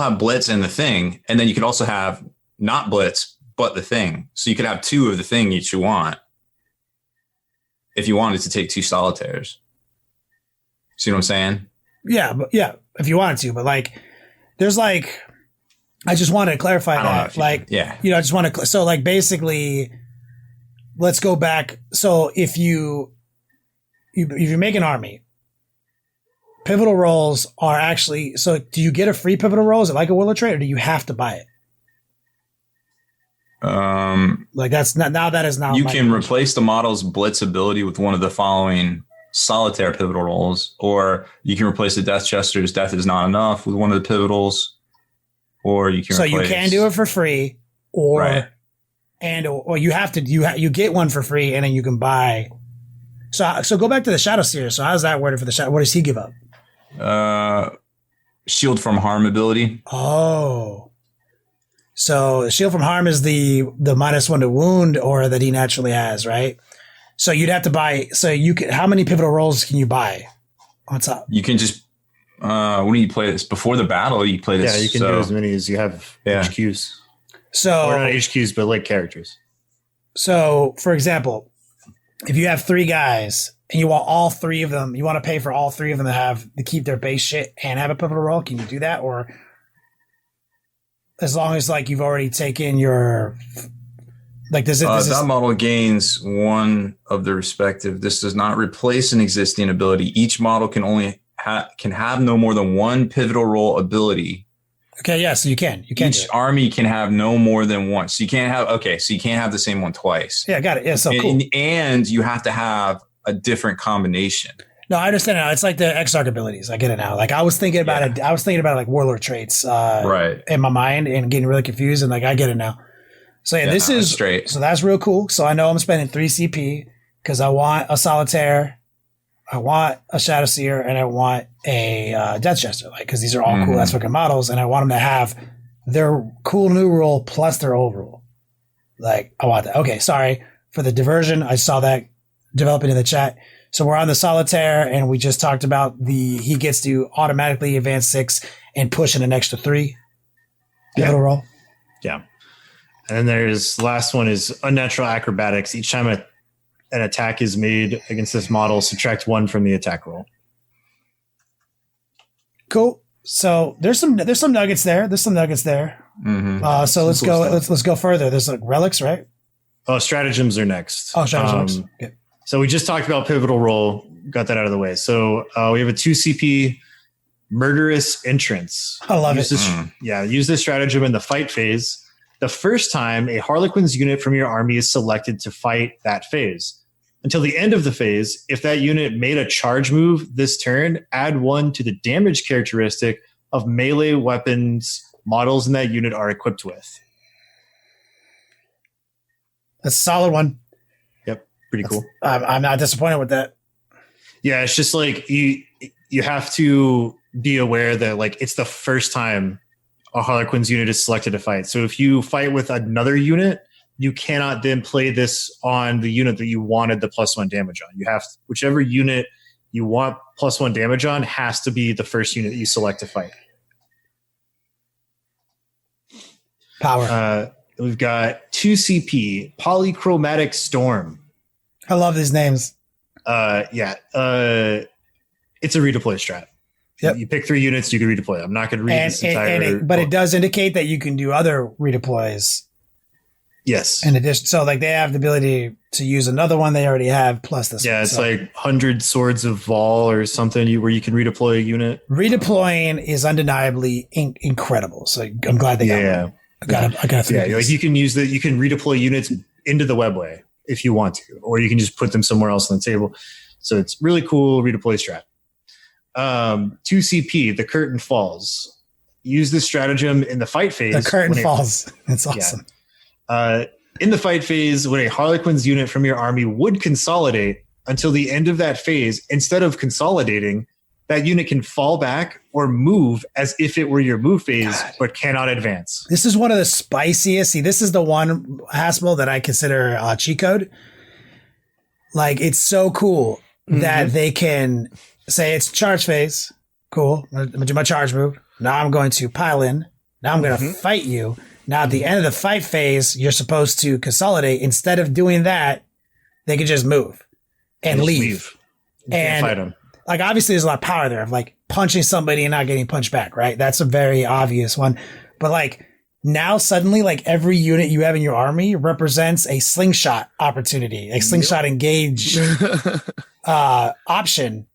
have Blitz and the thing, and then you could also have not Blitz but the thing. So you could have two of the thing each you want if you wanted to take two Solitaires. See what I'm saying? Yeah, if you wanted to, but there's I just wanted to clarify that. I just want to. So basically, let's go back. So if you make an army, pivotal roles are actually. So do you get a free pivotal role? Is it like a warlord trait, or do you have to buy it? That's not now. That is now. You can replace the model's Blitz ability with one of the following Solitaire pivotal roles, or you can replace the Death Jester's Death is not enough with one of the pivotals, or you can. So you can do it for free, or you have to. You get one for free, and then you can buy. So go back to the Shadowseer. So how's that worded for the Shadow? What does he give up? Shield from harm ability. Oh. So shield from harm is the -1 to wound aura that he naturally has, right? So you'd have to buy. So you can. How many pivotal roles can you buy on top? You can just. When you play this before the battle, you play this. Yeah, you can do as many as you have HQs. So or not HQs, but characters. So for example, if you have 3 guys and you want all 3 of them, you want to pay for all 3 of them to keep their base shit and have a pivotal role. Can you do that or? As long as you've already taken your that model gains one of the respective. This does not replace an existing ability. Each model can only can have no more than one pivotal role ability. Okay, yeah, so you can. Each army can have no more than one. So you can't have the same one twice. Yeah, got it. Yeah, so cool. And you have to have a different combination. No, I understand now. It's like the Exarch abilities. I get it now. I was thinking about it. I was thinking about Warlord Traits in my mind and getting really confused. And I get it now. So this is straight. So that's real cool. So I know I'm spending 3 CP because I want a Solitaire, I want a Shadowseer, and I want a Death Jester. Because these are all cool ass fucking models, and I want them to have their cool new rule plus their old rule. I want that. Okay, sorry for the diversion. I saw that developing in the chat. So we're on the Solitaire, and we just talked about he gets to automatically advance 6 and push in an extra 3. Pivotal roll. Yeah. And then there's last one is unnatural acrobatics. Each time an attack is made against this model, subtract 1 from the attack roll. Cool. So there's some nuggets there. Mm-hmm. So let's go. Let's go further. There's relics, right? Oh, stratagems are next. Oh, stratagems. Okay. So we just talked about pivotal roll. Got that out of the way. So we have a 2 CP murderous entrance. I love it. Use this stratagem in the fight phase. The first time a Harlequin's unit from your army is selected to fight that phase. Until the end of the phase, if that unit made a charge move this turn, add 1 to the damage characteristic of melee weapons models in that unit are equipped with. That's a solid one. Yep, pretty cool. I'm not disappointed with that. Yeah, it's just you have to be aware that it's the first time a Harlequin's unit is selected to fight. So if you fight with another unit, you cannot then play this on the unit that you wanted the +1 damage on. You have whichever unit you want +1 damage on has to be the first unit that you select to fight. Power. We've got 2 CP, Polychromatic Storm. I love these names. It's a redeploy strat. Yep. You pick 3 units, you can redeploy. I'm not going to read this entire. But it does indicate that you can do other redeploys. Yes. In addition, so like they have the ability to use another one they already have plus this. Yeah, it's like 100 Swords of Vol or something where you can redeploy a unit. Redeploying is undeniably incredible. So I'm glad they got one. I got 3. Yeah, like you can redeploy units into the webway if you want to, or you can just put them somewhere else on the table. So it's really cool redeploy strat. 2 CP, the curtain falls. Use this stratagem in the fight phase. The curtain falls. It's awesome. Yeah. In the fight phase, when a Harlequin's unit from your army would consolidate until the end of that phase, instead of consolidating, that unit can fall back or move as if it were your move phase, but cannot advance. This is one of the spiciest. See, this is the one, Haspil, that I consider cheat code. Like, it's so cool that they can say it's charge phase. Cool. I'm going to do my charge move. Now I'm going to pile in. Now I'm going to fight you. Now at the end of the fight phase, you're supposed to consolidate. Instead of doing that, they can just move and leave. And fight them. Like, obviously there's a lot of power there of like punching somebody and not getting punched back, right? That's a very obvious one. But like now suddenly, like every unit you have in your army represents a slingshot opportunity, a slingshot engage option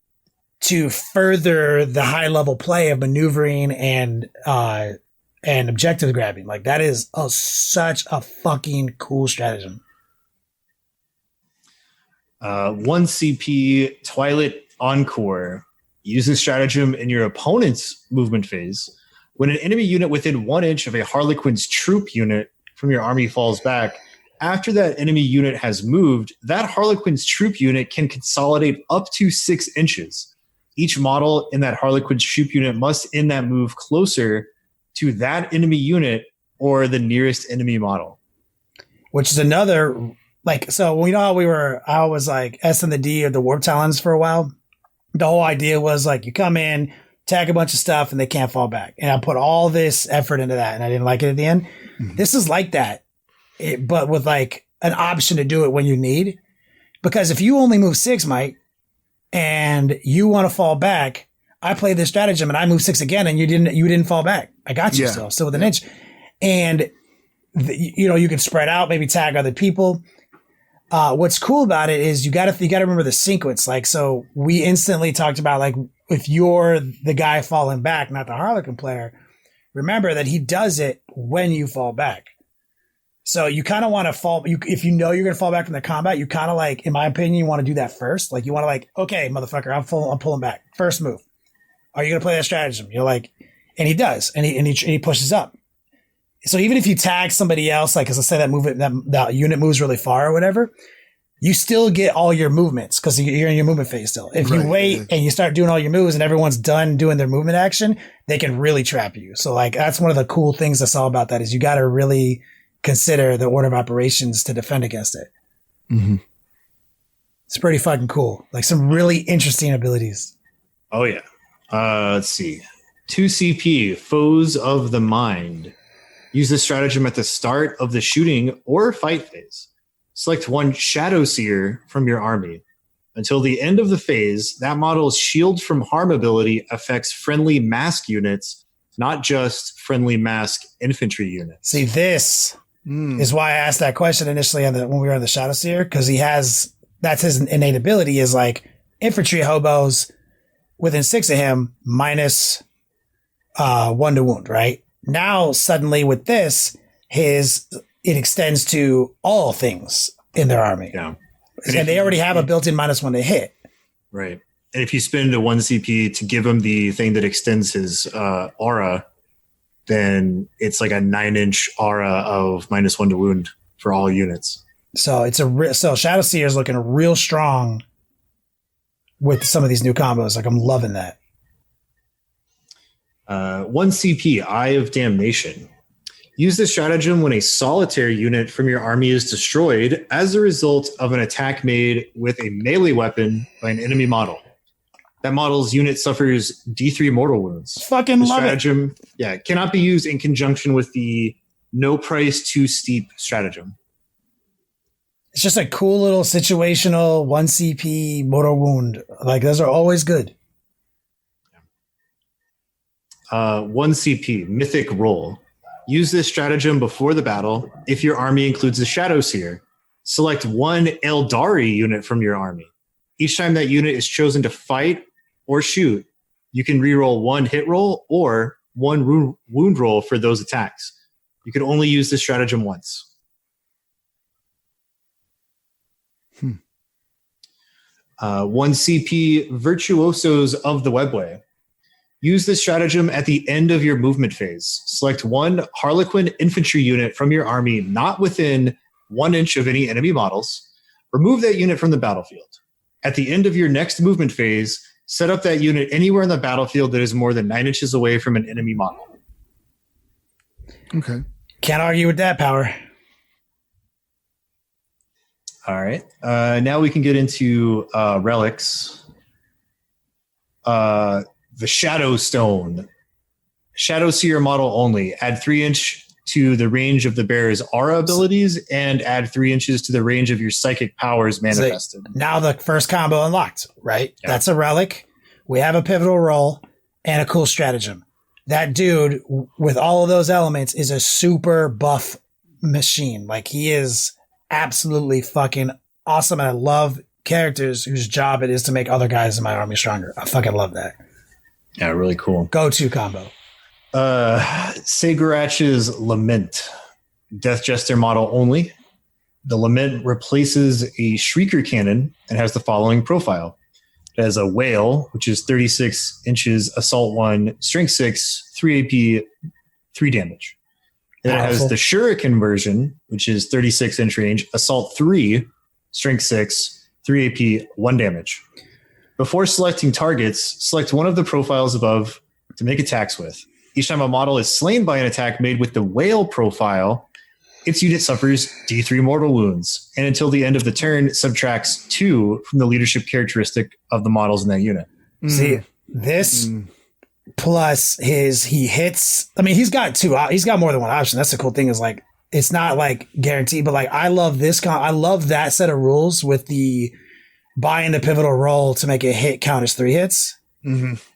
to further the high level play of maneuvering and objective grabbing. Like that is such a fucking cool stratagem. 1 CP Twilight Encore. Use this stratagem in your opponent's movement phase. When an enemy unit within 1 inch of a Harlequin's troop unit from your army falls back, after that enemy unit has moved, that Harlequin's troop unit can consolidate up to 6 inches. Each model in that Harlequin's troop unit must end that move closer to that enemy unit or the nearest enemy model. Which is another, like, so we know how I was like S and the D of the Warp Talons for a while. The whole idea was like you come in, tag a bunch of stuff, and they can't fall back. And I put all this effort into that, and I didn't like it at the end. This is like that, but with like an option to do it when you need. Because if you only move 6, Mike, and you want to fall back, I play this stratagem and I move 6 again, and you didn't fall back. I got you still with an inch, and you can spread out, maybe tag other people. What's cool about it is you got to remember the sequence. Like, so we instantly talked about like if you're the guy falling back, not the Harlequin player, remember that he does it when you fall back. So you kind of want to fall. If you know you're going to fall back from the combat, you kind of like, in my opinion, you want to do that first. Like you want to like, okay, motherfucker, I'm pulling back. First move. Are you going to play that stratagem? You're like, and he does, and he pushes up. So even if you tag somebody else, like, as I say, that unit moves really far or whatever, you still get all your movements because you're in your movement phase still. If you wait and you start doing all your moves and everyone's done doing their movement action, they can really trap you. So like, that's one of the cool things I saw about that is you got to really consider the order of operations to defend against it. It's pretty fucking cool. Like some really interesting abilities. Oh yeah. Let's see. 2 CP, Foes of the Mind. Use this stratagem at the start of the shooting or fight phase. Select 1 Shadow Seer from your army. Until the end of the phase, that model's Shield from Harm ability affects friendly mask units, not just friendly mask infantry units. See, this is why I asked that question initially when we were on the Shadow Seer, because that's his innate ability is like infantry hobos within 6 of him minus 1 to wound, right? Now, suddenly with this, it extends to all things in their army. Yeah. And they already have a built-in -1 to hit. Right. And if you spend a 1 CP to give him the thing that extends his aura, then it's like a 9-inch aura of -1 to wound for all units. So so Shadow Seer is looking real strong with some of these new combos. Like, I'm loving that. 1 CP, Eye of Damnation. Use this stratagem when a Solitaire unit from your army is destroyed as a result of an attack made with a melee weapon by an enemy model. That model's unit suffers D3 mortal wounds. Fucking love stratagem, it. Yeah, cannot be used in conjunction with the no price too steep stratagem. It's just a cool little situational 1 CP mortal wound. Like, those are always good. 1 CP, Mythic Roll. Use this stratagem before the battle if your army includes a Shadow Seer. Select 1 Eldari unit from your army. Each time that unit is chosen to fight or shoot, you can reroll 1 hit roll or 1 wound roll for those attacks. You can only use this stratagem once. 1 CP, Virtuosos of the Webway. Use this stratagem at the end of your movement phase. Select 1 Harlequin infantry unit from your army not within 1 inch of any enemy models. Remove that unit from the battlefield. At the end of your next movement phase, set up that unit anywhere on the battlefield that is more than 9 inches away from an enemy model. Okay. Can't argue with that power. All right. Now we can get into relics. The Shadow Stone. Shadow Seer model only. Add 3 inch to the range of the bearer's aura abilities and add 3 inches to the range of your psychic powers manifested. So now the first combo unlocked, right? Yeah. That's a relic. We have a pivotal role and a cool stratagem. That dude with all of those elements is a super buff machine. Like, he is absolutely fucking awesome. And I love characters whose job it is to make other guys in my army stronger. I fucking love that. Yeah, really cool. Go-to combo. Sagorach's Lament. Death Jester model only. The Lament replaces a Shrieker cannon and has the following profile. It has a Whale, which is 36 inches, Assault 1, Strength 6, 3 AP, 3 damage. Then it has the Shuriken version, which is 36 inch range, Assault 3, Strength 6, 3 AP, 1 damage. Before selecting targets, select one of the profiles above to make attacks with. Each time a model is slain by an attack made with the Whale profile, its unit suffers D3 mortal wounds, and until the end of the turn, subtracts 2 from the leadership characteristic of the models in that unit. See, this plus he hits. I mean, he's got more than one option. That's the cool thing, is like, it's not like guaranteed, but like, I love this. I love that set of rules with the buying the pivotal roll to make a hit count as 3 hits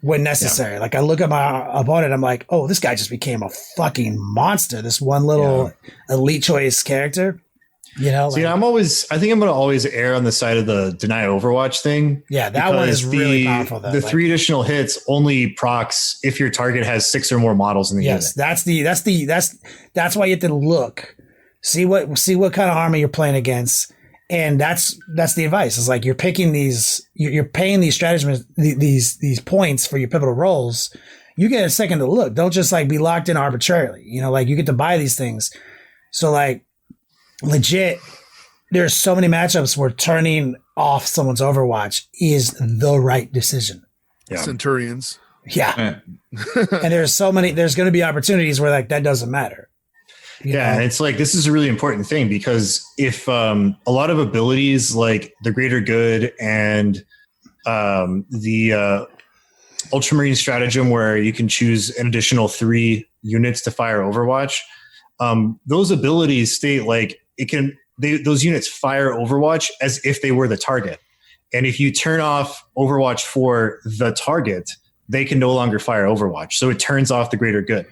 when necessary. Yeah. Like, I look at my opponent, I'm like, oh, this guy just became a fucking monster. This one little elite choice character, you know. So, I think I'm going to always err on the side of the deny Overwatch thing. Yeah, that one is really powerful. Though. The 3 additional hits only procs if your target has 6 or more models in the unit. Yes, that's why you have to look, see what kind of army you're playing against. And that's the advice. It's like, you're picking you're paying these stratagems, these points for your pivotal rolls. You get a second to look. Don't just like be locked in arbitrarily. You know, like, you get to buy these things. So like, legit, there's so many matchups where turning off someone's Overwatch is the right decision. Yeah. Centurions. Yeah. And there's going to be opportunities where like that doesn't matter. Yeah, it's like, this is a really important thing, because if a lot of abilities like the Greater Good and the Ultramarine Stratagem, where you can choose an additional 3 units to fire Overwatch, those abilities state like those units fire Overwatch as if they were the target. And if you turn off Overwatch for the target, they can no longer fire Overwatch. So it turns off the Greater Good.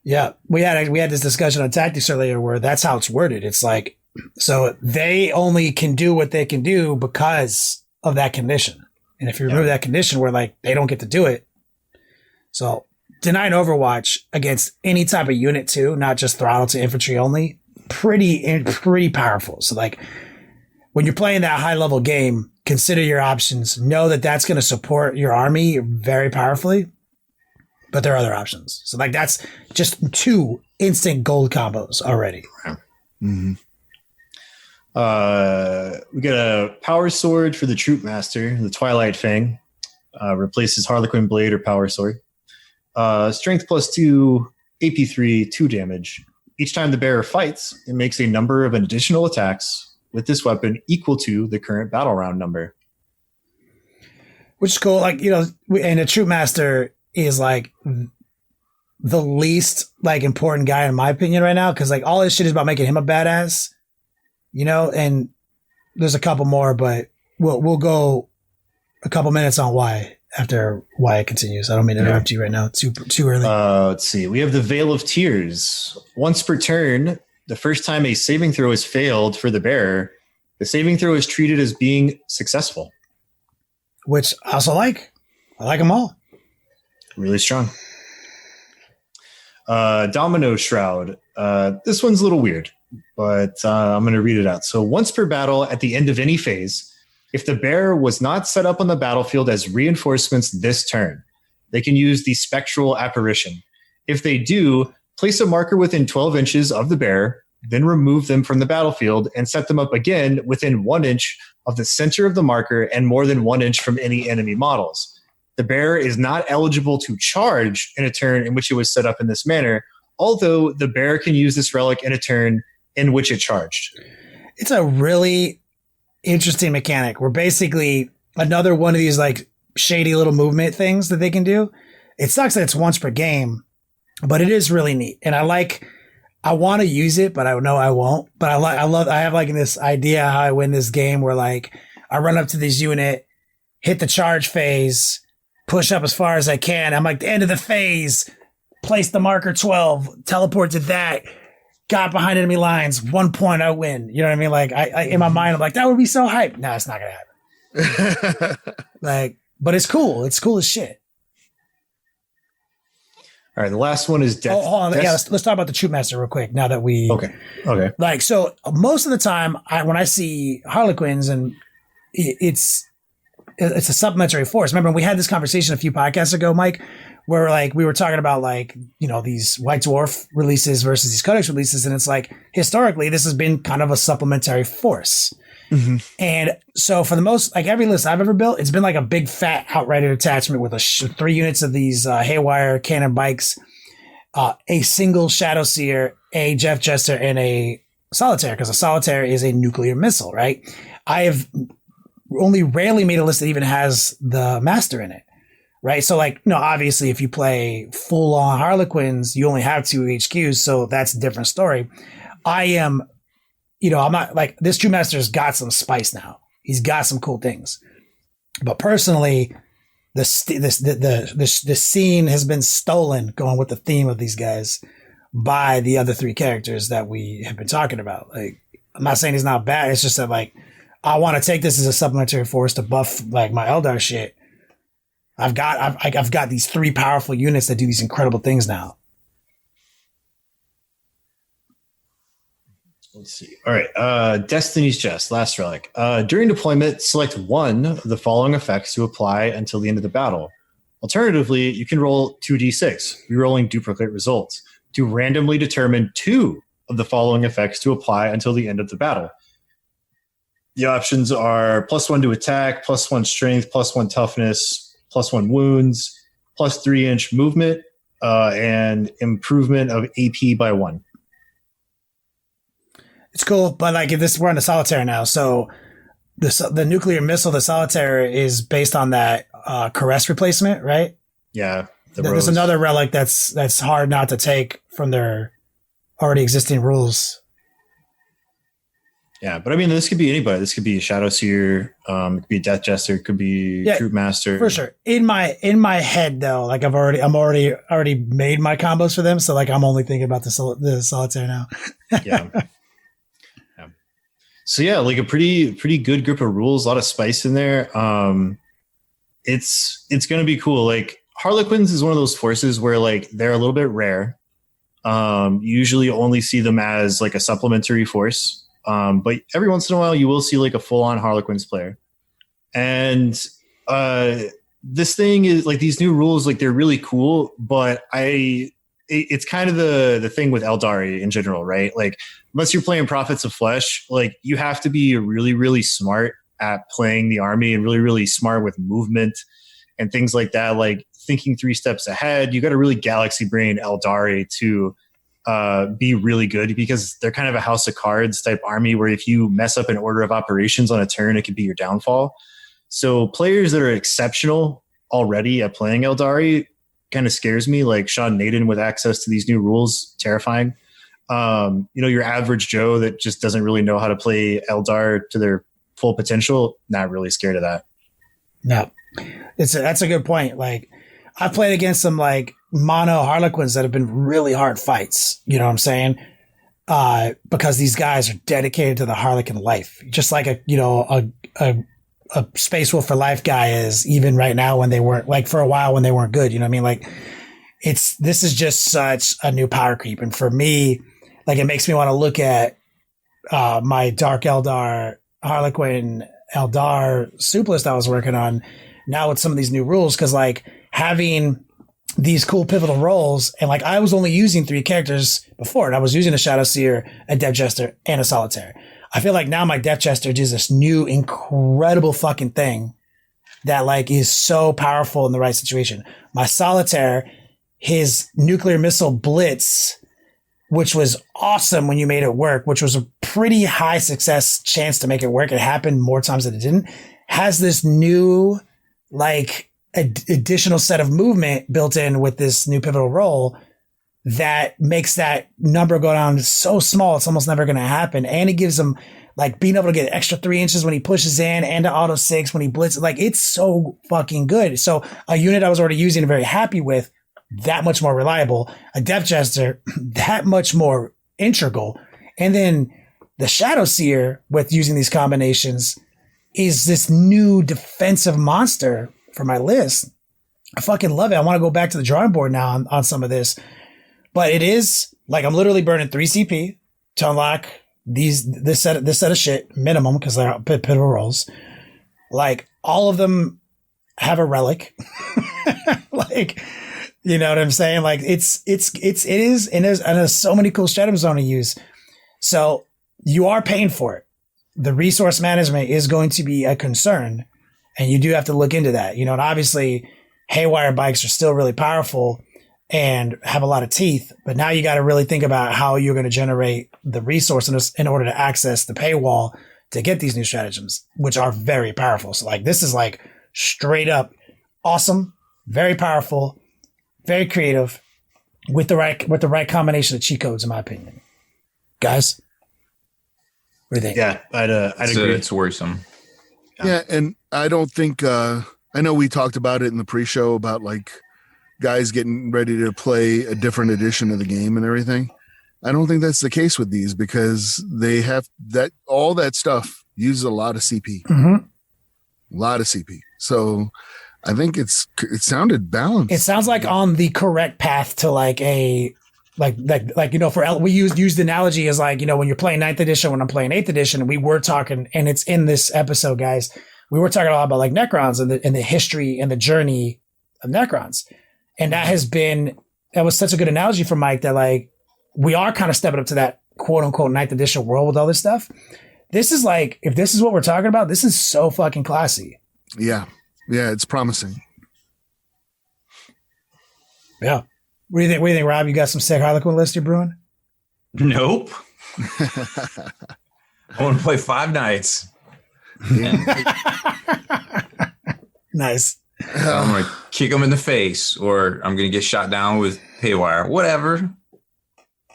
Yeah, we had this discussion on tactics earlier where that's how it's worded. It's like, so they only can do what they can do because of that condition. And if you remove that condition, where like they don't get to do it. So denying Overwatch against any type of unit too, not just throttle to infantry only, pretty powerful. So like, when you're playing that high level game, consider your options. Know that that's going to support your army very powerfully. But there are other options. So like, that's just 2 instant gold combos already. Mm-hmm. We get a power sword for the Troop Master, the Twilight Fang. Replaces Harlequin Blade or Power Sword. Strength +2, AP3, 2 damage. Each time the bearer fights, it makes a number of additional attacks with this weapon equal to the current battle round number. Which is cool. Like, you know, and a Troop Master is like the least like important guy in my opinion right now, because like all this shit is about making him a badass, you know. And there's a couple more, but we'll go a couple minutes on why after Wyatt continues. I don't mean to interrupt you right now. Too early. Let's see. We have the Veil of Tears. Once per turn, the first time a saving throw is failed for the bearer, the saving throw is treated as being successful. Which I also like. I like them all. Really strong. Domino Shroud. This one's a little weird, but I'm going to read it out. So once per battle at the end of any phase, if the bearer was not set up on the battlefield as reinforcements this turn, they can use the Spectral Apparition. If they do, place a marker within 12 inches of the bearer, then remove them from the battlefield and set them up again within 1 inch of the center of the marker and more than 1 inch from any enemy models. The bearer is not eligible to charge in a turn in which it was set up in this manner, although the bearer can use this relic in a turn in which it charged. It's a really interesting mechanic. We're basically another one of these like shady little movement things that they can do. It sucks that it's once per game, but it is really neat. And I want to use it, but I know I won't. But I have like this idea how I win this game where like I run up to this unit, hit the charge phase, push up as far as I can. I'm like the end of the phase, place the marker 12, teleport to that, got behind enemy lines, 1 point, I win. You know what I mean? Like I in my mind, I'm like, that would be so hype. No, it's not gonna happen. Like, but it's cool. It's cool as shit. All right, the last one is Death. Oh, hold on. Yeah, let's talk about the Troop Master real quick. Now that we okay. Like, so most of the time, when I see Harlequins, and it's a supplementary force. Remember, we had this conversation a few podcasts ago, Mike, where like we were talking about like, you know, these White Dwarf releases versus these Codex releases, and it's like historically this has been kind of a supplementary force. Mm-hmm. And so for the most, like every list I've ever built, it's been like a big fat outrighted attachment with 3 units of these Haywire cannon bikes, a single Shadow Seer, a Jeff Jester, and a Solitaire, because a Solitaire is a nuclear missile, right? I have only rarely made a list that even has the Master in it, right? So like, no, obviously if you play full on Harlequins, you only have 2 HQs, so that's a different story. I am, you know, I'm not like, this True Master's got some spice now. He's got some cool things. But personally, the scene has been stolen, going with the theme of these guys, by the other 3 characters that we have been talking about. Like, I'm not saying he's not bad. It's just that like, I want to take this as a supplementary force to buff like my Eldar shit. I've got these 3 powerful units that do these incredible things now. Let's see. All right. Destiny's Jest, last relic. During deployment, select one of the following effects to apply until the end of the battle. Alternatively, you can roll 2d6, rerolling duplicate results, to randomly determine 2 of the following effects to apply until the end of the battle. The options are +1 to attack, +1 strength, +1 toughness, +1 wounds, +3 inch movement, and improvement of AP by 1. It's cool, but like if this, we're on the Solitaire now, so the nuclear missile, the Solitaire is based on that Caress replacement, right? Yeah. There's another relic that's hard not to take from their already existing rules. Yeah, but I mean, this could be anybody. This could be a Shadow Seer, it could be a Death Jester, it could be Troop Master. For sure. In my head though, like I'm already made my combos for them, so like I'm only thinking about the Solitaire now. Yeah. So yeah, like a pretty good group of rules, a lot of spice in there. It's going to be cool. Like Harlequins is one of those forces where like they're a little bit rare. You usually only see them as like a supplementary force. But every once in a while you will see like a full on Harlequins player. And this thing is like these new rules, like they're really cool, but it's kind of the thing with Eldari in general, right? Like unless you're playing Prophets of Flesh, like you have to be really, really smart at playing the army and really, really smart with movement and things like that. Like thinking 3 steps ahead, you got to really galaxy brain Eldari to be really good, because they're kind of a house of cards type army where if you mess up an order of operations on a turn, it could be your downfall. So players that are exceptional already at playing Eldari kind of scares me. Like Sean Naden with access to these new rules, terrifying. Your average Joe that just doesn't really know how to play Eldar to their full potential, not really scared of that. No, that's a good point. Like, I've played against some like mono Harlequins that have been really hard fights. You know what I'm saying? Because these guys are dedicated to the Harlequin life, just like a Space Wolf for Life guy is, even right now when they weren't, like, for a while when they weren't good. You know what I mean? Like, this is just such a new power creep, and for me, like, it makes me want to look at my Dark Eldar Harlequin Eldar soup list I was working on now with some of these new rules, because like having these cool pivotal roles, and like I was only using 3 characters before, and I was using a Shadow Seer, a Death Jester, and a Solitaire. I feel like now my Death Jester does this new incredible fucking thing that like is so powerful in the right situation. My Solitaire, his nuclear missile blitz, which was awesome when you made it work, which was a pretty high success chance to make it work. It happened more times than it didn't. Has this new, like, additional set of movement built in with this new pivotal role that makes that number go down so small, it's almost never going to happen. And it gives him, like, being able to get an extra 3 inches when he pushes in and an auto 6 when he blitzes. Like, it's so fucking good. So a unit I was already using and very happy with, that much more reliable. A Death Jester, that much more integral. And then the Shadow Seer, with using these combinations, is this new defensive monster for my list. I fucking love it. I want to go back to the drawing board now on some of this. But it is, like, I'm literally burning 3 CP to unlock this set of shit, minimum, because they're pivotal rolls. Like, all of them have a relic. Like, you know what I'm saying? Like, it is, and there's so many cool stratagems to use. So you are paying for it. The resource management is going to be a concern, and you do have to look into that. You know, and obviously Haywire bikes are still really powerful and have a lot of teeth, but now you got to really think about how you're going to generate the resources in order to access the paywall to get these new stratagems, which are very powerful. So like, this is like straight up awesome, very powerful, very creative, with the right combination of cheat codes, in my opinion. Guys, what do you think? Yeah, I'd agree. It's worrisome. Yeah, and I don't think I know we talked about it in the pre-show about like guys getting ready to play a different edition of the game and everything. I don't think that's the case with these, because they have that, all that stuff uses a lot of CP. Mm-hmm. A lot of CP. So I think it sounded balanced. It sounds like on the correct path to like a like you know, we used the analogy as like, you know, when you're playing 9th edition, when I'm playing 8th edition, we were talking, and it's in this episode, guys, we were talking a lot about like Necrons and the history and the journey of Necrons. And that was such a good analogy for Mike, that like we are kind of stepping up to that quote unquote 9th edition world with all this stuff. This is like, if this is what we're talking about, this is so fucking classy. Yeah. Yeah, it's promising. Yeah. What do you think, Rob? You got some sick Harlequin list you're brewing? Nope. I want to play 5 nights. Nice. I'm going to kick them in the face, or I'm going to get shot down with Haywire. Whatever.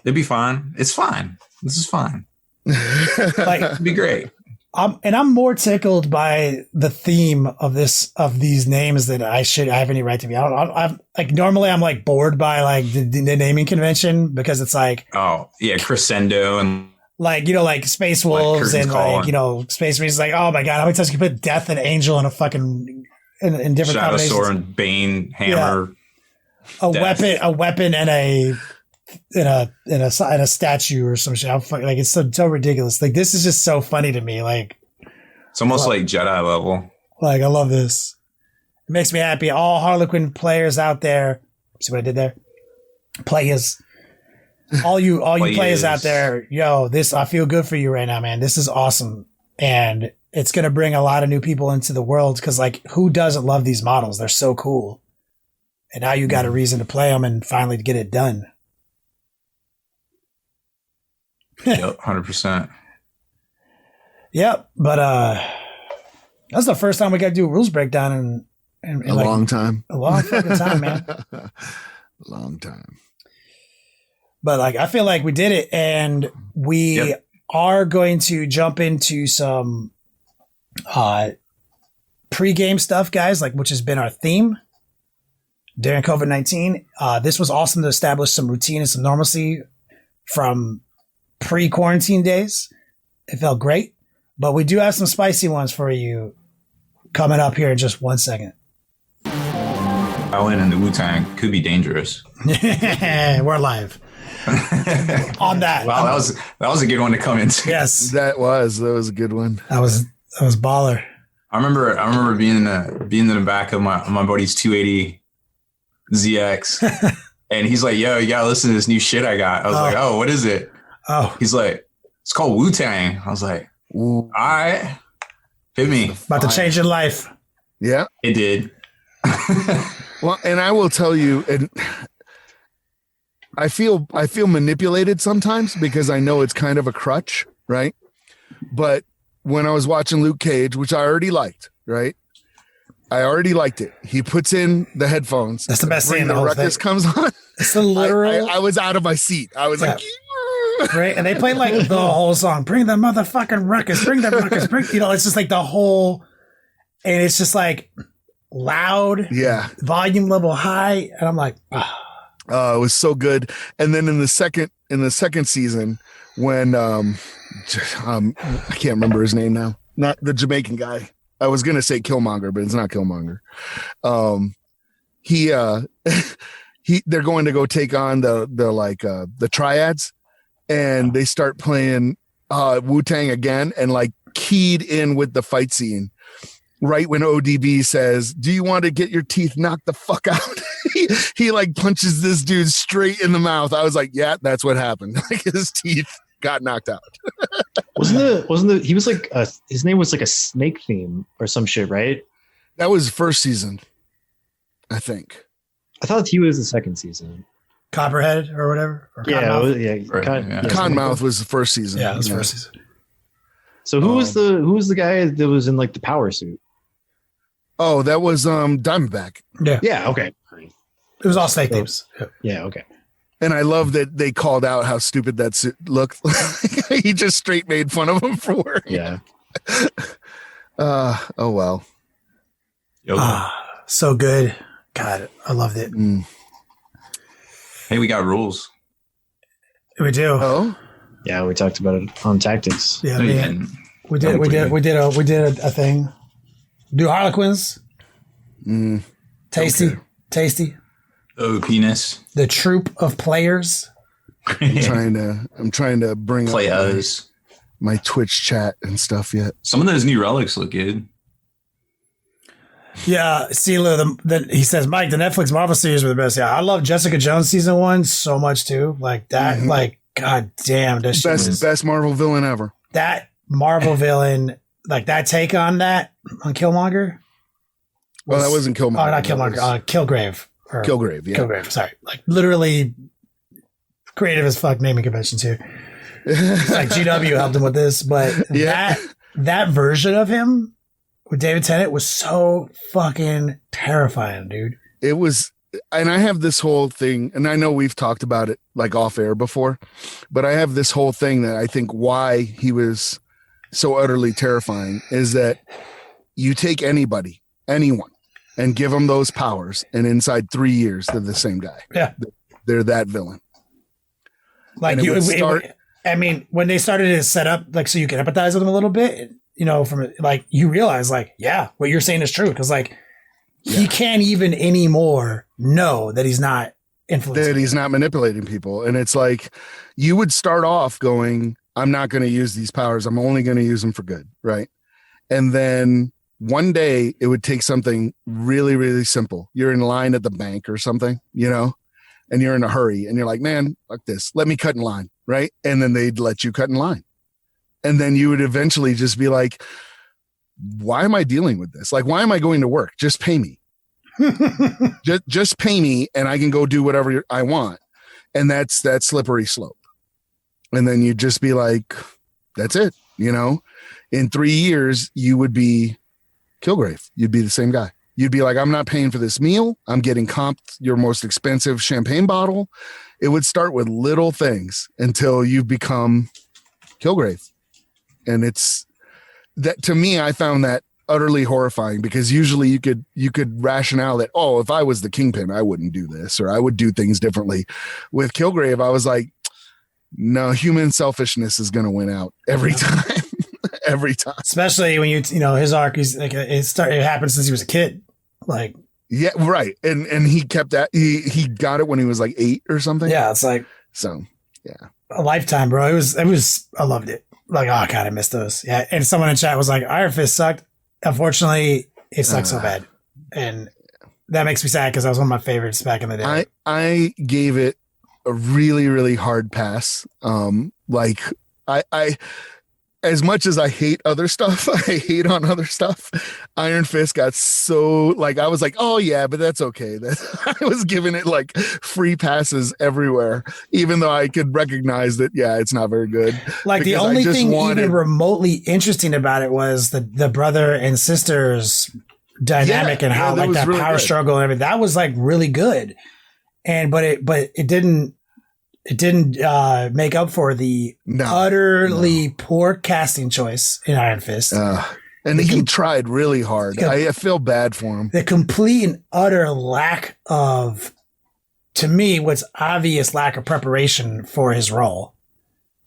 It'd be fine. It's fine. This is fine. Like, it'd be great. I'm more tickled by the theme of these names than I have any right to be. I'm like, normally I'm like bored by like the naming convention, because it's like, oh yeah, Crescendo and like, you know, like Space Wolves, like, and like, you know, Space Marines. Like, oh my god, how many times you put Death and Angel in a fucking in different Shadow combinations? Sword and Bane Hammer, yeah. a weapon, and a statue or some shit. I'm fucking, like, it's so ridiculous. Like, this is just so funny to me. Like, it's almost like Jedi level. Like, I love this. It makes me happy. All Harlequin players out there. See what I did there? Players. All you players out there. Yo, I feel good for you right now, man. This is awesome. And it's going to bring a lot of new people into the world, because like, who doesn't love these models? They're so cool. And now you got a reason to play them and finally to get it done. Yep, 100%. Yep, but that's the first time we got to do a rules breakdown in a long time. A long fucking time, man. Long time. But like, I feel like we did it, and we are going to jump into some pre-game stuff, guys, like which has been our theme during COVID-19. This was awesome to establish some routine and some normalcy from pre-quarantine days. It felt great, but we do have some spicy ones for you coming up here in just 1 second. I went into Wu-Tang could be dangerous. We're live on that. Wow, that was a good one to come into. Yes, that was a good one. That was baller. I remember being in the back of my buddy's 280 ZX, and he's like, "Yo, you gotta listen to this new shit I got." I was like, "Oh, what is it?" Oh, he's like, "It's called Wu-Tang." I was like, "All right, hit me." About to change your life. Yeah, it did. Well, and I will tell you, and I feel manipulated sometimes because I know it's kind of a crutch, right? But when I was watching Luke Cage, which I already liked, right? I already liked it. He puts in the headphones. That's the best thing. The ruckus comes on. It's the literal. I was out of my seat. I was like, right, and they played like the whole song. Bring the motherfucking ruckus. Bring the ruckus. Bring, it's just like the whole, and it's just like loud. Yeah, volume level high, and I'm like, it was so good. And then in the second season, when I can't remember his name now, not the Jamaican guy. I was gonna say Killmonger, but it's not Killmonger. They're going to go take on the triads, and they start playing Wu-Tang again, and like keyed in with the fight scene. Right when ODB says, "Do you want to get your teeth knocked the fuck out?" he like punches this dude straight in the mouth. I was like, "Yeah, that's what happened." Like his teeth got knocked out. Wasn't he was like his name was like a snake theme or some shit, right? That was first season, I think. I thought he was the second season. Copperhead or whatever. Or Conmouth was the first season. Yeah, it was first season. So who was the guy that was in like the power suit? Oh, that was Diamondback. Yeah. Yeah. Okay. It was all snake themes. Yeah. Okay. And I love that they called out how stupid that suit looked. He just straight made fun of him for wearing. Yeah. Oh well. So good. God, I loved it. Hey, we got rules. We do. Oh. Yeah, we talked about it on tactics. Yeah, we did a thing. Do Harlequins. Tasty. Oh, penis. The troop of players. I'm trying to bring up my Twitch chat and stuff yet. Some of those new relics look good. Yeah, Steeler, he says, Mike, the Netflix Marvel series were the best. Yeah, I love Jessica Jones season 1 so much too. Like that, like god damn, best Marvel villain ever. That Marvel villain, like that take on Killmonger. Well, that wasn't Killmonger. Oh, not Killmonger. Killgrave. Killgrave. Yeah. Killgrave. Sorry, like literally creative as fuck naming conventions here. Like GW helped him with this, but that version of him with David Tennant was so fucking terrifying, dude. It was. And I have this whole thing, and I know we've talked about it like off air before, but I have this whole thing that I think why he was so utterly terrifying is that you take anyone, and give them those powers, and inside 3 years, they're the same guy. Yeah. They're that villain. Like I mean, when they started to set up, like, so you can empathize with them a little bit, from like, you realize like, yeah, what you're saying is true. Cause like, he can't even anymore know that he's not influencing. That he's not manipulating people. And it's like, you would start off going, I'm not going to use these powers. I'm only going to use them for good. Right. And then one day it would take something really, really simple. You're in line at the bank or something, and you're in a hurry and you're like, man, fuck this. Let me cut in line. Right. And then they'd let you cut in line. And then you would eventually just be like, why am I dealing with this? Like, why am I going to work? Just pay me. just pay me and I can go do whatever I want. And that's that slippery slope. And then you'd just be like, that's it. In 3 years, you would be Kilgrave. You'd be the same guy. You'd be like, I'm not paying for this meal. I'm getting comped your most expensive champagne bottle. It would start with little things until you become Kilgrave. And it's that, to me, I found that utterly horrifying, because usually you could rationale that, oh, if I was the Kingpin, I wouldn't do this, or I would do things differently. With Kilgrave, I was like, no, human selfishness is going to win out every time. Every time. Especially when you know, his arc is like, it happened since he was a kid. Like, yeah, right. And he kept that. He got it when he was like 8 or something. Yeah, it's like, so yeah, a lifetime, bro. It was. I loved it. Like, oh god, I missed those. Yeah, and someone in chat was like, Iron Fist sucked. Unfortunately, it sucked so bad, and that makes me sad because that was one of my favorites back in the day. I gave it a really, really hard pass. Like I as much as I hate other stuff, I hate on other stuff. Iron Fist got so, like, I was like, oh yeah, but that's okay. I was giving it like free passes everywhere, even though I could recognize that, yeah, it's not very good. Like, the only thing even remotely interesting about it was the brother and sisters dynamic, and how like that really power struggle and everything. That was like really good. But it didn't make up for the utterly poor casting choice in Iron Fist. And he tried really hard. I feel bad for him. The complete and utter lack of, to me, what's obvious lack of preparation for his role.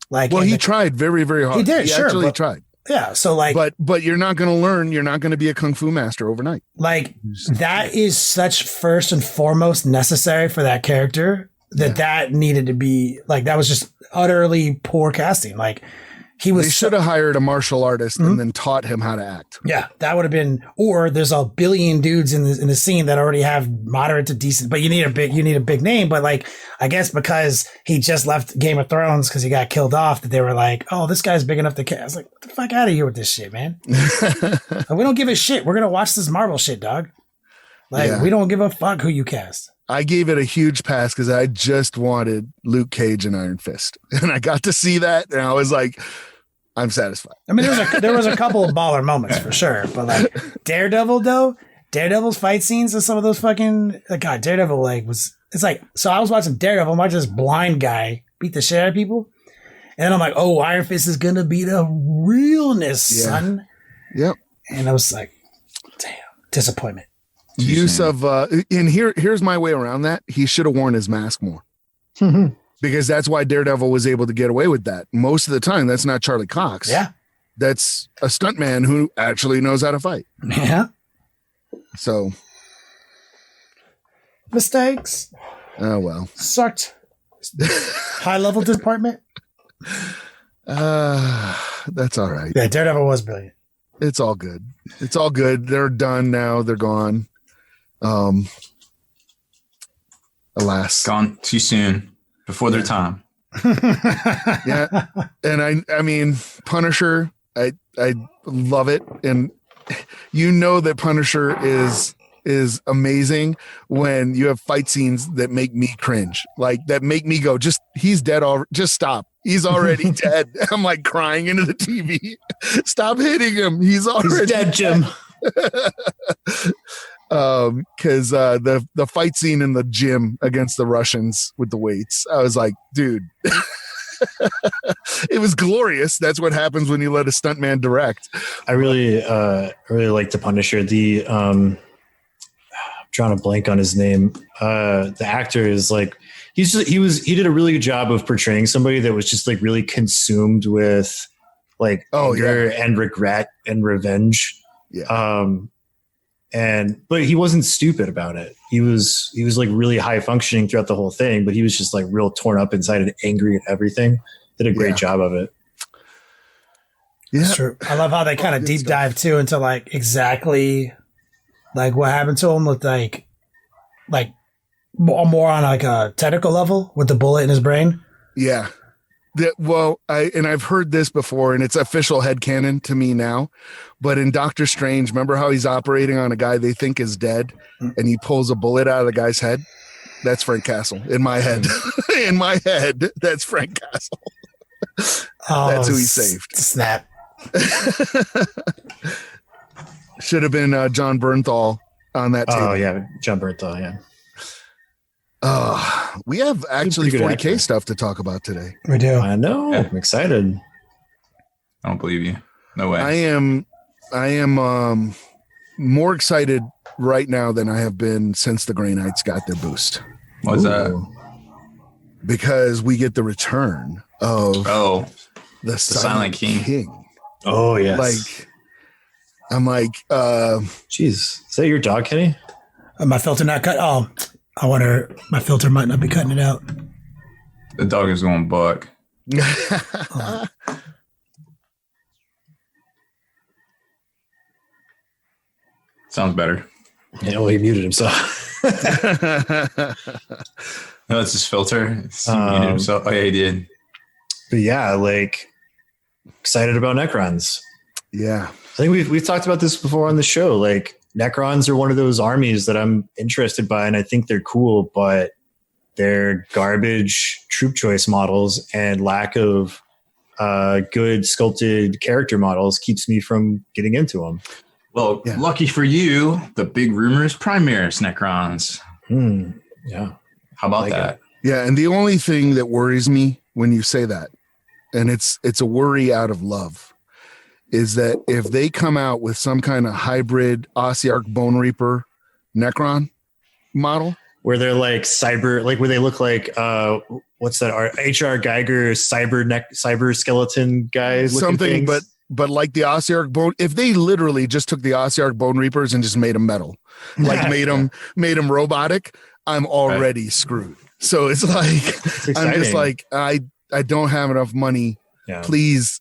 Like, well, he tried very, very hard. He did, he actually tried. Yeah, so like, but you're not going to learn. You're not going to be a kung fu master overnight. Like, that is such first and foremost necessary for that character. That needed to be, like, that was just utterly poor casting. Like, they should have hired a martial artist and then taught him how to act. Yeah, that would have been. Or there's a billion dudes in the scene that already have moderate to decent, but you need a big name. But like, I guess because he just left Game of Thrones because he got killed off, that they were like, oh, this guy's big enough to cast. I was like, what the fuck out of here with this shit, man. Like, we don't give a shit. We're gonna watch this Marvel shit, dog. Like, we don't give a fuck who you cast. I gave it a huge pass because I just wanted Luke Cage and Iron Fist, and I got to see that, and I was like, I'm satisfied. I mean, there was a couple of baller moments for sure, but like Daredevil's fight scenes and some of those fucking, like, God, Daredevil, like, it's like, so I was watching Daredevil, I'm watching this blind guy beat the shit out of people, and then I'm like, oh, Iron Fist is gonna be the realness, son. Yep. And I was like, damn, disappointment. Use of and here's my way around that. He should have worn his mask more. Because that's why Daredevil was able to get away with that. Most of the time, that's not Charlie Cox. Yeah. That's a stuntman who actually knows how to fight. Yeah. So. Mistakes. Oh, well. Sucked. High level disappointment. That's all right. Yeah, Daredevil was brilliant. It's all good. It's all good. They're done now. They're gone. Alas. Gone too soon. Before their time. Yeah. And I mean, Punisher, I love it. And you know that Punisher is amazing when you have fight scenes that make me cringe. Like, that make me go, he's dead already. Just stop. He's already dead. I'm like crying into the TV. Stop hitting him. He's dead, Jim. Because the fight scene in the gym against the Russians with the weights, I was like, dude, it was glorious. That's what happens when you let a stuntman direct. I really like the Punisher. I'm drawing a blank on his name. The actor is like, he did a really good job of portraying somebody that was just like really consumed with like anger and regret and revenge. Yeah. But he wasn't stupid about it. He was like really high functioning throughout the whole thing, but he was just like real torn up inside and angry at everything. Did a great job of it. Yeah. That's true. I love how they kind of deep dive too into like exactly like what happened to him with like more on like a technical level with the bullet in his brain. Yeah. I've heard this before, and it's official headcanon to me now, but in Doctor Strange, remember how he's operating on a guy they think is dead, and he pulls a bullet out of the guy's head? That's Frank Castle in my head. In my head, that's Frank Castle. That's who he saved. Snap. Should have been John Bernthal on that table. Oh yeah, John Bernthal, yeah. We have actually 40K stuff to talk about today. We do. I know. Yeah. I'm excited. I don't believe you. No way. I am more excited right now than I have been since the Grey Knights got their boost. What's that? Because we get the return of the Silent King. Oh yes. Like, I'm like, jeez, is that your dog, Kenny? My filter not cut. Oh, I wonder. My filter might not be cutting it out. The dog is going buck. Sounds better. Yeah, well, he muted himself. No, it's his filter. He muted himself. Oh yeah, he did. But yeah, like excited about Necrons. Yeah. I think we've talked about this before on the show. Like Necrons are one of those armies that I'm interested by, and I think they're cool, but their garbage troop choice models and lack of good sculpted character models keeps me from getting into them. Well, lucky for you, the big rumor is Primaris Necrons. Yeah. How about that? Yeah, and the only thing that worries me when you say that, and it's a worry out of love, is that if they come out with some kind of hybrid Ossiarch Bone Reaper Necron model, where they're like cyber, like where they look like what's that? H.R. Geiger cyber skeleton guys, something, but like the Ossiarch Bone, if they literally just took the Ossiarch Bone Reapers and just made them metal, like made them robotic, I'm already screwed. So it's like I'm just like I don't have enough money. Yeah. Please.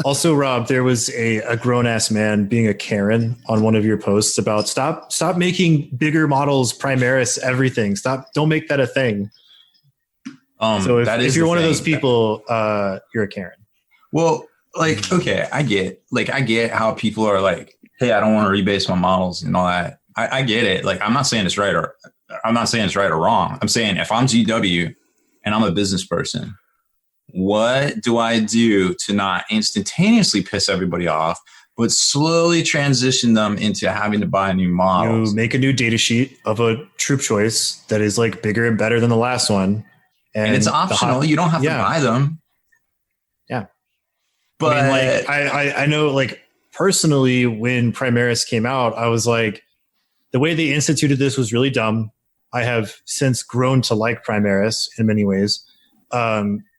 Also, Rob, there was a grown ass man being a Karen on one of your posts about stop making bigger models, Primaris, everything. Don't make that a thing. So if you're one of those people, you're a Karen. Well, like, okay, I get how people are like, hey, I don't want to rebase my models and all that. I get it. Like, I'm not saying it's right or wrong. I'm saying if I'm GW and I'm a business person, what do I do to not instantaneously piss everybody off, but slowly transition them into having to buy new models? You make a new data sheet of a troop choice that is like bigger and better than the last one. And it's optional. You don't have to buy them. Yeah. But I mean, like, I know, like, personally, when Primaris came out, I was like, the way they instituted this was really dumb. I have since grown to like Primaris in many ways.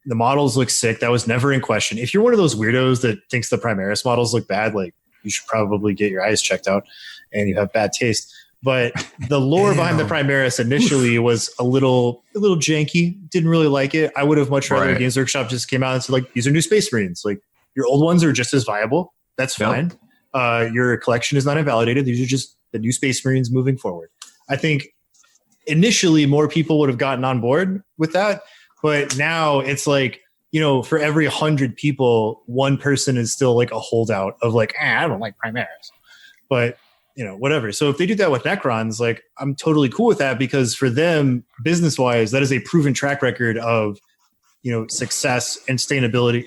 The models look sick. That was never in question. If you're one of those weirdos that thinks the Primaris models look bad, like, you should probably get your eyes checked out and you have bad taste. But the lore behind the Primaris initially was a little janky. Didn't really like it. I would have much rather Games Workshop just came out and said, like, these are new Space Marines. Like, your old ones are just as viable. That's fine. Your collection is not invalidated. These are just the new Space Marines moving forward. I think initially more people would have gotten on board with that. But now it's like, you know, for every 100 people, one person is still like a holdout of like, I don't like Primaris. But, you know, whatever. So if they do that with Necrons, like, I'm totally cool with that, because for them, business-wise, that is a proven track record of, you know, success and sustainability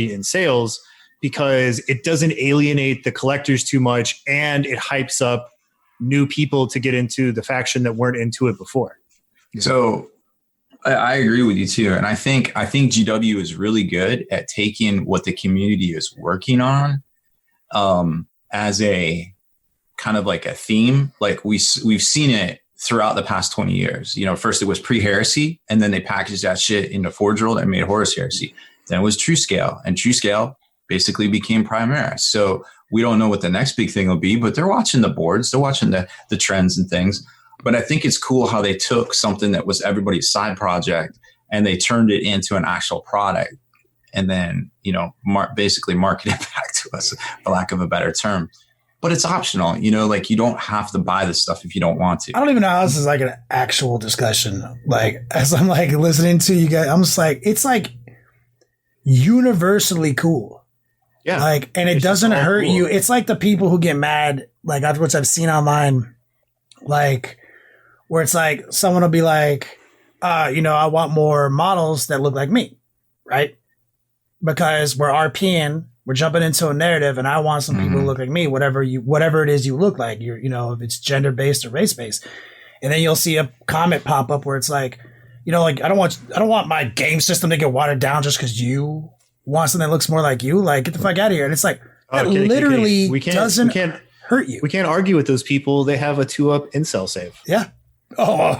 in sales, because it doesn't alienate the collectors too much, and it hypes up new people to get into the faction that weren't into it before. So I agree with you too. And I think GW is really good at taking what the community is working on as a kind of like a theme. Like we've seen it throughout the past 20 years. You know, first it was pre-heresy, and then they packaged that shit into Forge World and made Horus Heresy. Then it was True Scale, and True Scale basically became Primaris. So we don't know what the next big thing will be, but they're watching the boards, they're watching the trends and things. But I think it's cool how they took something that was everybody's side project and they turned it into an actual product, and then, you know, basically market it back to us, for lack of a better term. But it's optional, you know, like, you don't have to buy this stuff if you don't want to. I don't even know how this is like an actual discussion. Like, as I'm like listening to you guys, I'm just like, it's like universally cool. Yeah. Like, and it doesn't hurt you. It's like the people who get mad, like, afterwards I've seen online, like, where it's like someone will be like, you know, I want more models that look like me, right? Because we're RPing We're jumping into a narrative, and I want some people to look like me, whatever it is you look like. If it's gender based or race based, and then you'll see a comment pop up where it's like, like I don't want my game system to get watered down just because you want something that looks more like you. Like, get the fuck out of here. And it's like literally doesn't hurt you. We can't argue with those people. They have a 2-up incel save. Yeah. Oh,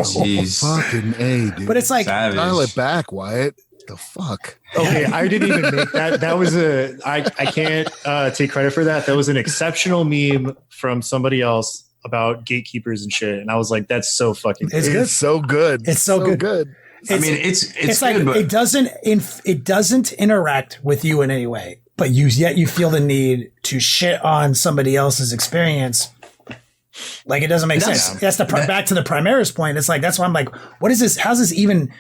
jeez. Fucking A, dude. But it's like, dial it back, Wyatt. The fuck? Okay, I didn't even make that. That was I can't take credit for that. That was an exceptional meme from somebody else about gatekeepers and shit. And I was like, that's so fucking it's good. It's so good. It's so good. It's like good, but it doesn't interact with you in any way, but yet you feel the need to shit on somebody else's experience. Like, it doesn't make sense. That's back to the Primaris point. It's like, that's why I'm like, what is this? How's this even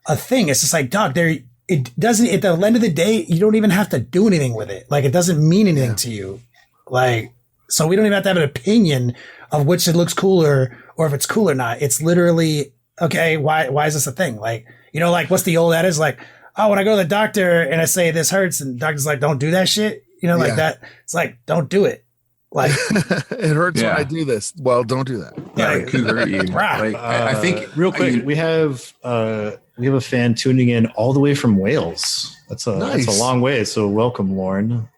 a thing? It's just like, dog, it doesn't, at the end of the day, you don't even have to do anything with it. Like, it doesn't mean anything to you. Like, so we don't even have to have an opinion of which it looks cooler or if it's cool or not. It's literally, okay, why is this a thing? Like, like, what's the old adage? Like, oh, when I go to the doctor and I say this hurts, and the doctor's like, don't do that shit. Like that. It's like, don't do it. Like, it hurts when I do this. Well, don't do that. Yeah, it could hurt you. Like, I think real quick, we have a fan tuning in all the way from Wales. That's a long way. So welcome, Lauren.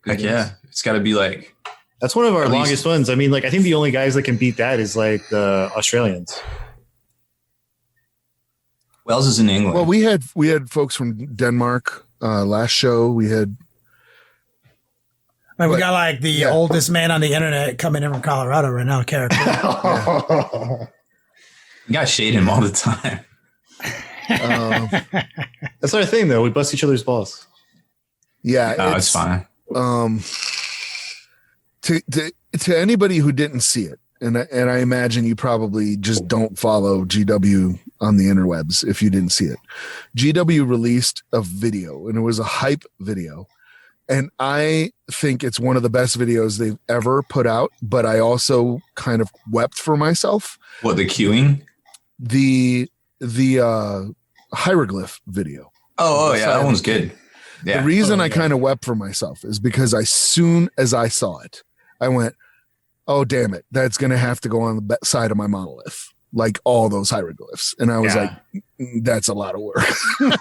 Heck yeah, it's got to be like, that's one of our longest ones. I mean, like, I think the only guys that can beat that is like the Australians. Wales is in England. Well, we had folks from Denmark last show. We had. We got like the oldest man on the internet coming in from Colorado right now, character. You gotta shade him all the time. That's our thing, though. We bust each other's balls. Yeah, it's fine. To anybody who didn't see it, and I imagine you probably just don't follow GW on the interwebs if you didn't see it. GW released a video, and it was a hype video. And I think it's one of the best videos they've ever put out, but I also kind of wept for myself. What, the queuing? The hieroglyph video. Oh yeah, that one's good. Yeah. The reason I kind of wept for myself is because as soon as I saw it, I went, oh, damn it. That's going to have to go on the side of my monolith. Like all those hieroglyphs. And I was like, that's a lot of work.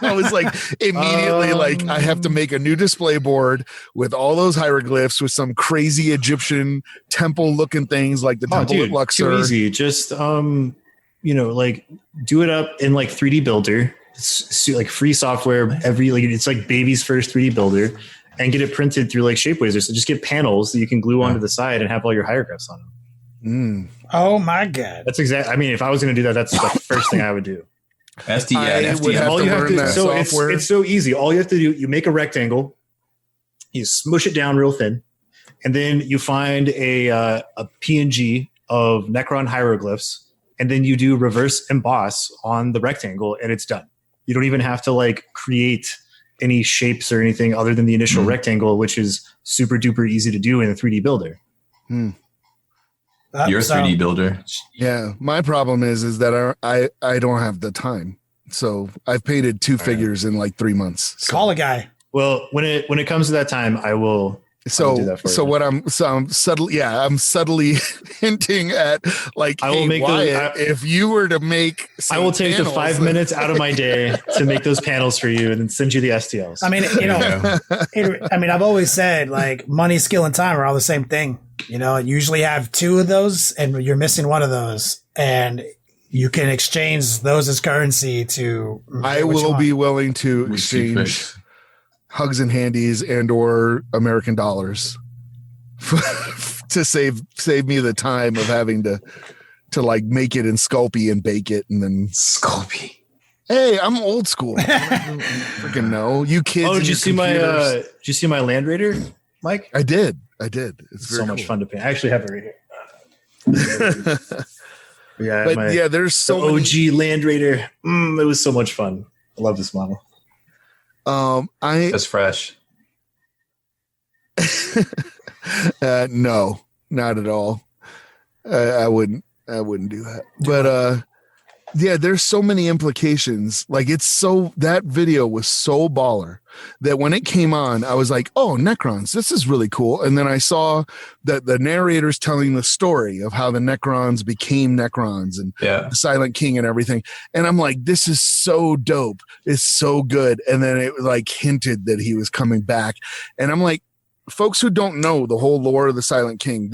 I was like, immediately, like, I have to make a new display board with all those hieroglyphs with some crazy Egyptian temple looking things like the temple at Luxor. Too easy. Just, like, do it up in like 3D Builder. It's like free software. It's like baby's first 3D Builder, and get it printed through like Shapewizard. So just get panels that you can glue onto the side and have all your hieroglyphs on them. Oh my God. That's exactly. I mean, if I was going to do that, that's the first thing I would do. FDM. All you have to so it's so easy. All you have to do, you make a rectangle, you smush it down real thin, and then you find a PNG of Necron hieroglyphs, and then you do reverse emboss on the rectangle, and it's done. You don't even have to like create any shapes or anything other than the initial rectangle, which is super duper easy to do in a 3D builder. You're a 3D builder. Yeah. My problem is that I don't have the time. So I've painted 2 figures in like 3 months. So. Call a guy. Well, when it comes to that time, I will. I'm subtly hinting at like, I will make Wyatt, if you were to make, I will take the 5 minutes out of my day to make those panels for you and then send you the STLs. I mean, I've always said like money, skill, and time are all the same thing. You usually have 2 of those and you're missing one of those, and you can exchange those as currency to. I will be willing to exchange hugs and handies and or American dollars to save me the time of having to like make it in Sculpey and bake it and then Sculpey. Hey, I'm old school. Freaking know you kids. Oh, did you see my Land Raider, Mike? I did. It's so much fun to paint. I actually have it right here. There's so OG many. Land Raider. It was so much fun. I love this model. That's fresh. No, not at all. I wouldn't do that. But Yeah, there's so many implications. Like that video was so baller that when it came on, I was like, oh, Necrons, this is really cool. And then I saw that the narrator's telling the story of how the Necrons became Necrons and the Silent King and everything. And I'm like, this is so dope. It's so good. And then it like hinted that he was coming back. And I'm like, folks who don't know the whole lore of the Silent King,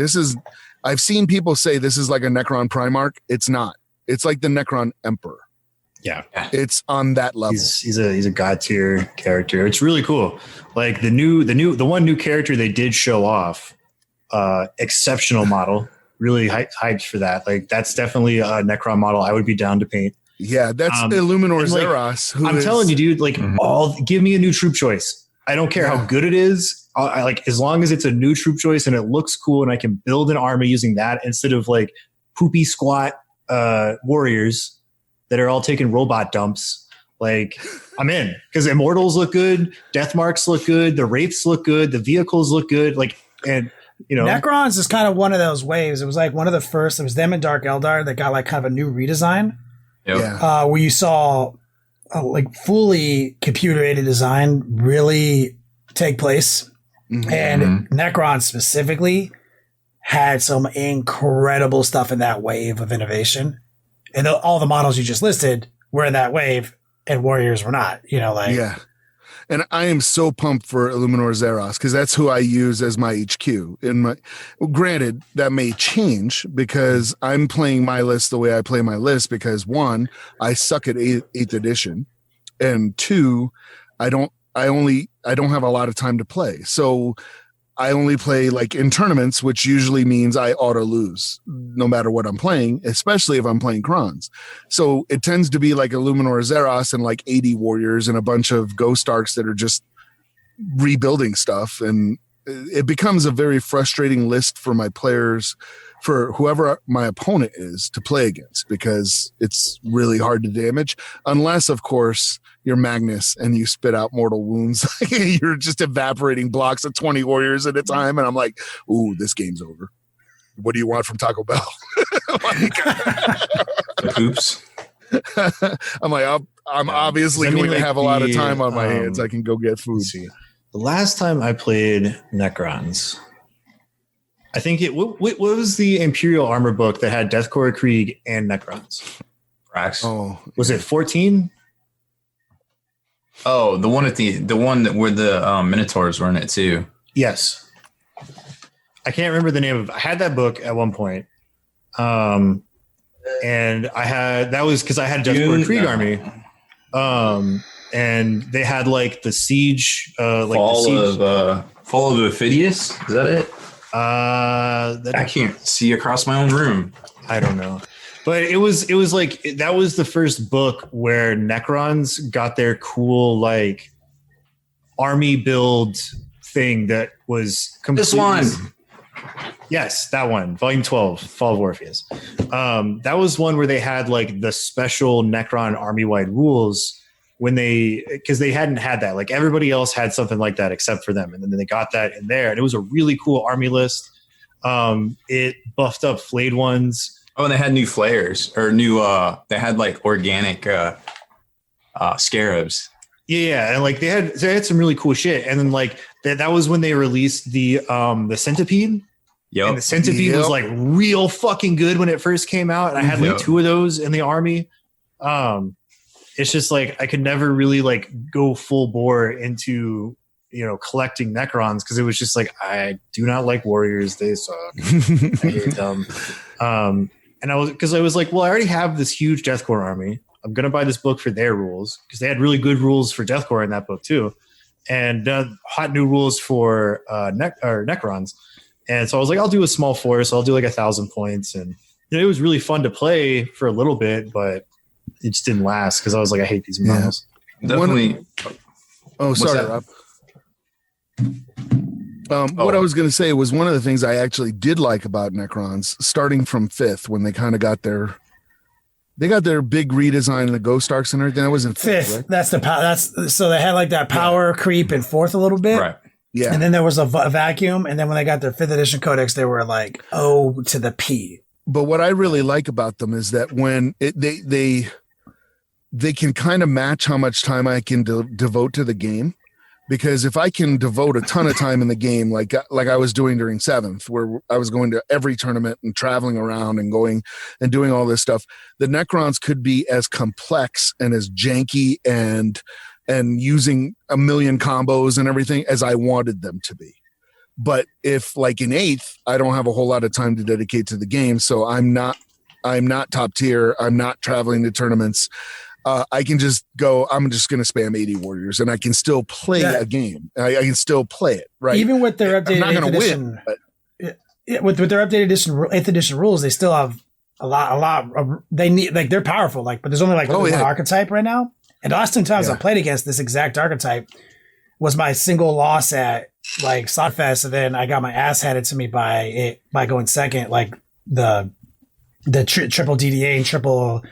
I've seen people say this is like a Necron Primarch. It's not. It's like the Necron Emperor. Yeah. It's on that level. He's a god tier character. It's really cool. Like the one new character they did show off, exceptional model. Really hyped for that. Like that's definitely a Necron model I would be down to paint. Yeah, that's Illuminor Zeros. I'm telling you, dude, like give me a new troop choice. I don't care how good it is. I like as long as it's a new troop choice and it looks cool and I can build an army using that instead of like poopy squat warriors that are all taking robot dumps. Like I'm in because immortals look good, death marks look good, the wraiths look good, the vehicles look good. Like, and you know, Necrons is kind of one of those waves. It was like one of the first. It was them and Dark Eldar that got like kind of a new redesign. Yep. Where you saw like fully computer aided design really take place, and Necron specifically had some incredible stuff in that wave of innovation. And all the models you just listed were in that wave and warriors were not, you know, like. Yeah. And I am so pumped for Illuminor Zeros because that's who I use as my HQ. Granted, that may change because I'm playing my list the way I play my list because 1, I suck at 8th edition, and 2, I don't have a lot of time to play. So I only play like in tournaments, which usually means I auto lose no matter what I'm playing, especially if I'm playing Krons. So it tends to be like Illuminor Zeros and like 80 warriors and a bunch of Ghost Arcs that are just rebuilding stuff. And it becomes a very frustrating list for my players, for whoever my opponent is to play against, because it's really hard to damage. Unless, of course, you're Magnus and you spit out mortal wounds. You're just evaporating blocks of 20 warriors at a time. And I'm like, ooh, this game's over. What do you want from Taco Bell? The poops. I'm like, I'm obviously going to have a lot of time on my hands. I can go get food. See. The last time I played Necrons, I think what was the Imperial Armor book that had Deathcore Krieg and Necrons? Rax. Oh, was it 14? Oh, the one where the Minotaurs were in it too. Yes. I can't remember the name of it. I had that book at one point. And that was because I had Deathcore Krieg army. And they had like the siege, Fall of Ophidius. Is that it? I can't see across my own room. I don't know, but it was like that was the first book where Necrons got their cool like army build thing that was completely. This one. Yes, that one, Volume 12, Fall of Orpheus. That was one where they had like the special Necron army-wide rules. Because they hadn't had that. Like everybody else had something like that except for them. And then they got that in there. And it was a really cool army list. It buffed up flayed ones. Oh, and they had new flares or they had like organic scarabs. Yeah. And like they had some really cool shit. And then like that was when they released the centipede. Yep. And the centipede was like real fucking good when it first came out. And I had like 2 of those in the army. It's just like I could never really like go full bore into, you know, collecting Necrons because it was just like I do not like warriors. They suck. I hate them. And I was like, well, I already have this huge Deathcore army. I'm gonna buy this book for their rules because they had really good rules for Deathcore in that book too, and hot new rules for Necrons. And so I was like, I'll do a small force. I'll do like 1,000 points, and you know, it was really fun to play for a little bit, but it just didn't last because I was like, I hate these models. Definitely. Sorry, Rob. What I was going to say was one of the things I actually did like about Necrons, starting from 5th when they kind of got their big redesign in the Ghost Arcs and everything. That was in 5th. Right? That's so they had like that power creep in 4th a little bit. Right. Yeah. And then there was a vacuum. And then when they got their 5th edition codex, they were like O to the P. what I really like about them is that when they can kind of match how much time I can devote to the game. Because if I can devote a ton of time in the game, like I was doing during 7th, where I was going to every tournament and traveling around and going and doing all this stuff, the Necrons could be as complex and as janky and using a million combos and everything as I wanted them to be. But if like in 8th, I don't have a whole lot of time to dedicate to the game, so I'm not top tier. I'm not traveling to tournaments. I can just go, I'm just going to spam 80 warriors and I can still play a game. I can still play it, right? Even with their updated 8th edition, with their updated edition, 8th edition rules, they still have a lot. They need, like, they're powerful, like, but there's only like one archetype right now. And the last 2 times I played against this exact archetype was my single loss at like Slotfest, and then I got my ass handed to me by going second, like the triple DDA and triple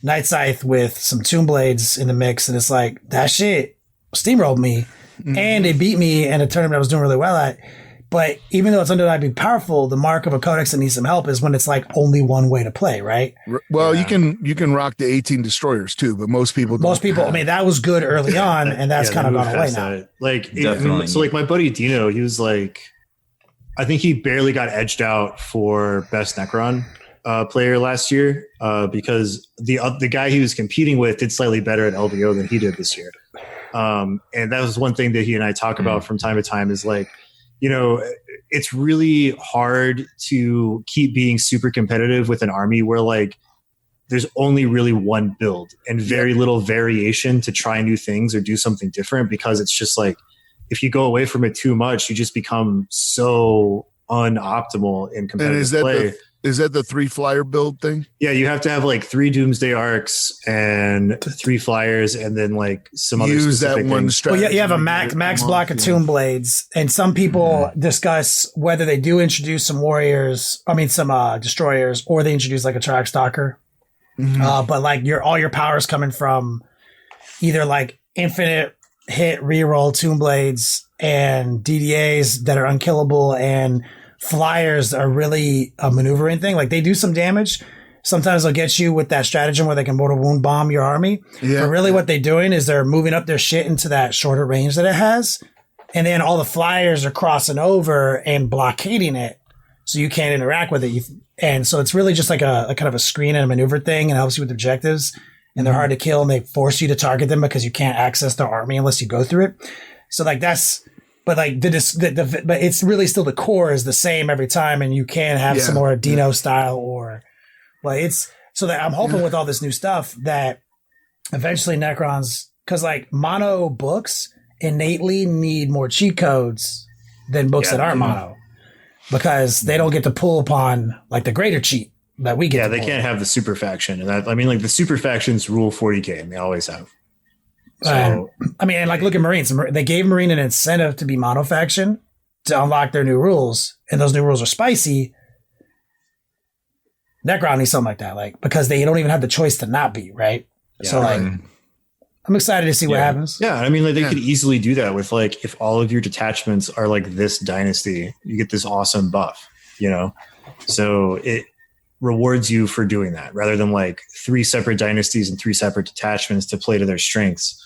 Night Scythe with some Tomb Blades in the mix, and it's like that shit steamrolled me, and it beat me in a tournament I was doing really well at. But even though it's undeniably being powerful, the mark of a codex that needs some help is when it's like only one way to play, right? Well, you can rock the 18 destroyers too, but most people. I mean, that was good early on, and that's kind of gone away now. Like, so like my buddy Dino, he was like, I think he barely got edged out for best Necron player last year because the guy he was competing with did slightly better at LVO than he did this year. And that was one thing that he and I talk about from time to time is like, you know, it's really hard to keep being super competitive with an army where like there's only really one build and very little variation to try new things or do something different, because it's just like if you go away from it too much, you just become so unoptimal in competitive play. Is that the 3 flyer build thing? Yeah, you have to have like 3 Doomsday Arcs and 3 flyers, and then like some other specific that one strategy. Well, you have a max block of Tomb Blades, and some people discuss whether they do introduce some warriors. I mean, some destroyers, or they introduce like a Track Stalker. But like all your powers coming from either like infinite hit reroll Tomb Blades and DDAs that are unkillable, and flyers are really a maneuvering thing. Like they do some damage. Sometimes they'll get you with that stratagem where they can mortal wound bomb your army. Yeah. But really what they're doing is they're moving up their shit into that shorter range that it has. And then all the flyers are crossing over and blockading it, so you can't interact with it. And so it's really just like a kind of a screen and a maneuver thing, and helps you with objectives. And they're hard to kill, and they force you to target them because you can't access their army unless you go through it. So like that's, but like but it's really still the core is the same every time, and you can have some more Dino style, or like it's so that I'm hoping with all this new stuff that eventually Necrons, because like mono books innately need more cheat codes than books that aren't mono, because they don't get to pull upon like the greater cheat that we get. Yeah, they can't have the super faction, and that, I mean, like the super factions rule 40k, and they always have. So I mean, and like look at Marines. They gave Marine an incentive to be mono faction to unlock their new rules, and those new rules are spicy. Necron needs something like that, like because they don't even have the choice to not be, right? Yeah, so like, I'm excited to see what happens. Yeah, I mean, like they could easily do that with like if all of your detachments are like this dynasty, you get this awesome buff, you know. So it rewards you for doing that rather than like 3 separate dynasties and 3 separate detachments to play to their strengths.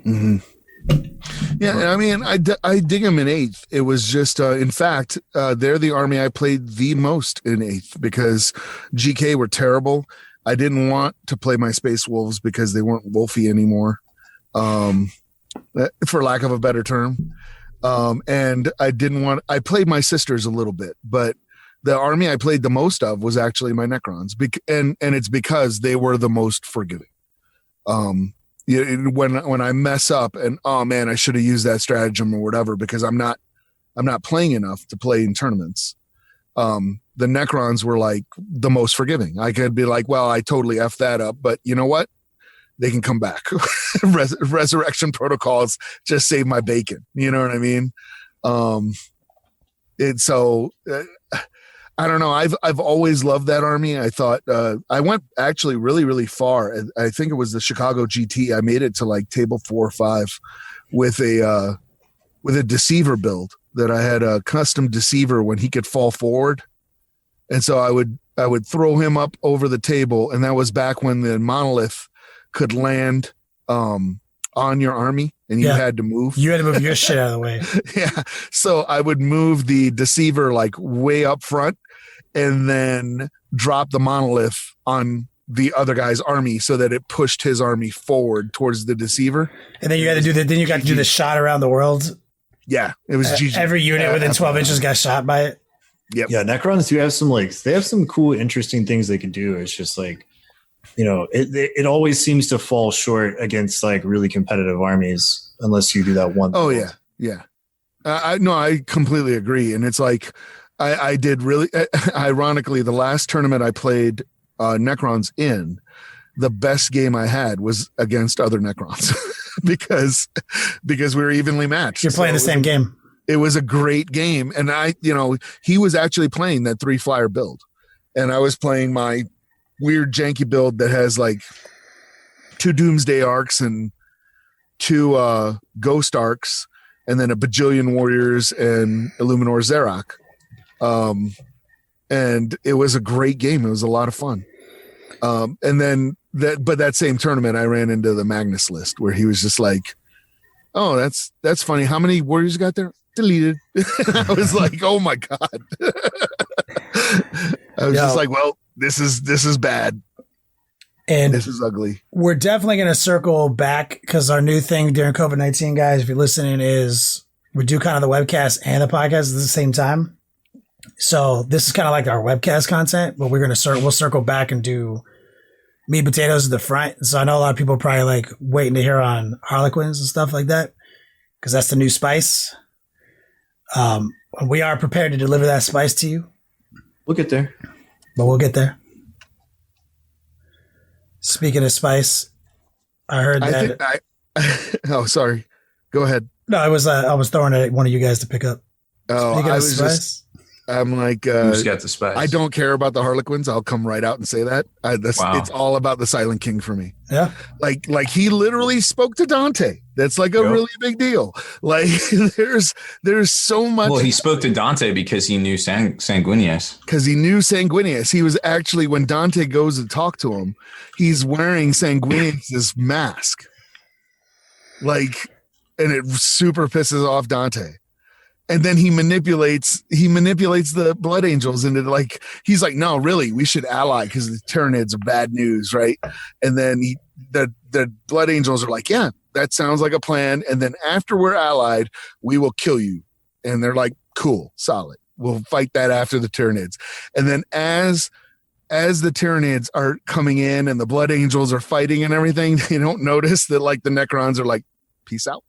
Yeah, I mean, I dig them in 8th. It was just, in fact, they're the army I played the most in 8th because GK were terrible. I didn't want to play my Space Wolves because they weren't wolfy anymore, for lack of a better term. And I played my sisters a little bit, but the army I played the most of was actually my Necrons, and it's because they were the most forgiving. When I mess up and oh man, I should have used that stratagem or whatever because I'm not playing enough to play in tournaments. The Necrons were like the most forgiving. I could be like, well, I totally effed that up, but you know what? They can come back. Resurrection protocols just save my bacon. You know what I mean? I don't know. I've always loved that army. I thought I went actually really, really far. I think it was the Chicago GT. I made it to like table 4 or 5 with a deceiver build that I had a custom deceiver when he could fall forward. And so I would throw him up over the table, and that was back when the monolith could land on your army, and you had to move. You had to move your shit out of the way. Yeah. So I would move the deceiver like way up front, and then drop the monolith on the other guy's army so that it pushed his army forward towards the deceiver. And then you had to do then you got to do the shot around the world. Yeah, it was GG. Every unit within 12 inches got shot by it. Yep. Yeah, Necrons do have they have some cool, interesting things they can do. It's just like, it always seems to fall short against like really competitive armies unless you do that one. Oh yeah. Yeah. I completely agree. And it's like, I did really, ironically, the last tournament I played Necrons in, the best game I had was against other Necrons because we were evenly matched. You're playing the same game. It was a great game. And he was actually playing that 3-flyer build, and I was playing my weird janky build that has like 2 Doomsday Arcs and 2 Ghost Arcs, and then a bajillion Warriors and Illuminor Xeroc. And it was a great game. It was a lot of fun. And then that same tournament, I ran into the Magnus list where he was just like, "Oh, that's funny. How many Warriors you got there? Deleted." I was like, "Oh my God." I was just like, "Well, this is bad. And this is ugly." We're definitely going to circle back because our new thing during COVID-19, guys, if you're listening, is we do kind of the webcast and the podcast at the same time. So this is kind of like our webcast content, but we'll circle back and do meat and potatoes at the front. So I know a lot of people are probably like waiting to hear on Harlequins and stuff like that because that's the new spice. We are prepared to deliver that spice to you. We'll get there. But we'll get there. Speaking of spice, I heard that. Oh, sorry. Go ahead. No, I was throwing it at one of you guys to pick up. Oh, Speaking I of was spice, I'm like, who's got the spice? I don't care about the Harlequins. I'll come right out and say that. It's all about the Silent King for me. Yeah. Like he literally spoke to Dante. That's like a really big deal. Like there's so much. Well, he spoke to Dante because he knew Sanguinius. Because he knew Sanguinius. He was actually, when Dante goes to talk to him, he's wearing Sanguinius' mask. Like, and it super pisses off Dante. And then he manipulates the Blood Angels into like, he's like, "No, really, we should ally because the Tyranids are bad news, right?" And then the Blood Angels are like, "Yeah, that sounds like a plan. And then after we're allied, we will kill you." And they're like, "Cool, solid. We'll fight that after the Tyranids." And then as the Tyranids are coming in and the Blood Angels are fighting and everything, they don't notice that like the Necrons are like, "Peace out."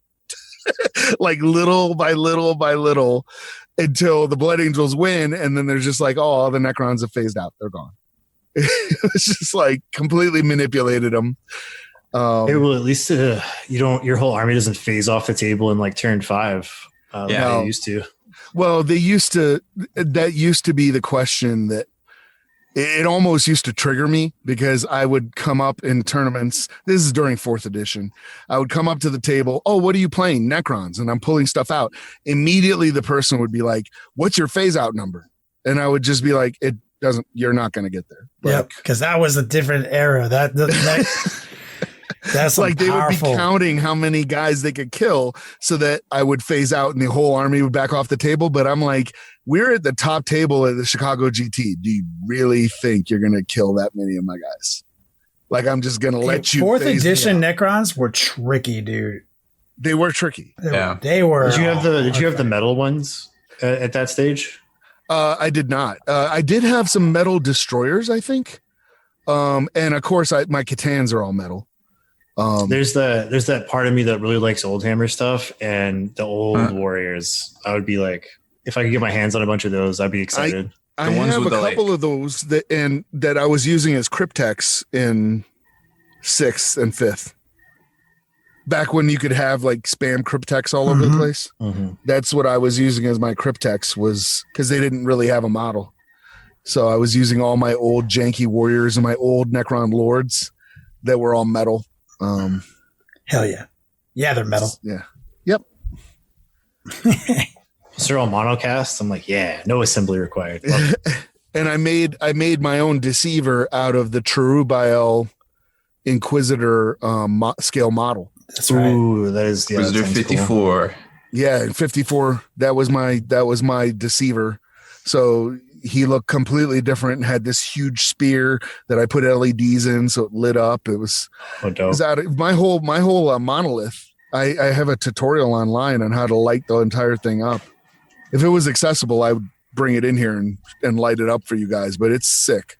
Like little by little by little until the Blood Angels win, and then they're just like, "Oh, all the Necrons have phased out. They're gone." It's just like completely manipulated them. Hey, well, at least your whole army doesn't phase off the table in like turn 5. Like they used to. Well, that used to be the question that it almost used to trigger me because I would come up in tournaments. This is during 4th edition. I would come up to the table. "Oh, what are you playing?" "Necrons." And I'm pulling stuff out. Immediately the person would be like, "What's your phase out number?" And I would just be like, "You're not going to get there." Yep. Cause that was a different era. That's like they would be counting how many guys they could kill so that I would phase out and the whole army would back off the table. But I'm like, we're at the top table at the Chicago GT. Do you really think you're going to kill that many of my guys? Like, I'm just going to let you. 4th edition Necrons were tricky, dude. They were tricky. They were. Did you have the metal ones at that stage? I did not. I did have some metal destroyers, I think. And of course my Catans are all metal. There's that part of me that really likes Oldhammer stuff and the old warriors. I would be like, if I could get my hands on a bunch of those, I'd be excited. I have a couple of those that I was using as Cryptex in 6th and 5th. Back when you could have like spam Cryptex all over the place. Mm-hmm. That's what I was using as my Cryptex, was because they didn't really have a model. So I was using all my old janky warriors and my old Necron lords that were all metal. Hell yeah. Yeah, they're metal. Yeah. Yep. So they're all monocast. I'm like, yeah, no assembly required. And I made my own deceiver out of the Cherubael Inquisitor scale model. That's right. Ooh, that is Inquisitor 54. Cool. Yeah, 54. That was my deceiver. So he looked completely different and had this huge spear that I put LEDs in, so it lit up. It was, dope. It was out of my whole monolith. I have a tutorial online on how to light the entire thing up. If it was accessible, I would bring it in here and light it up for you guys, but it's sick.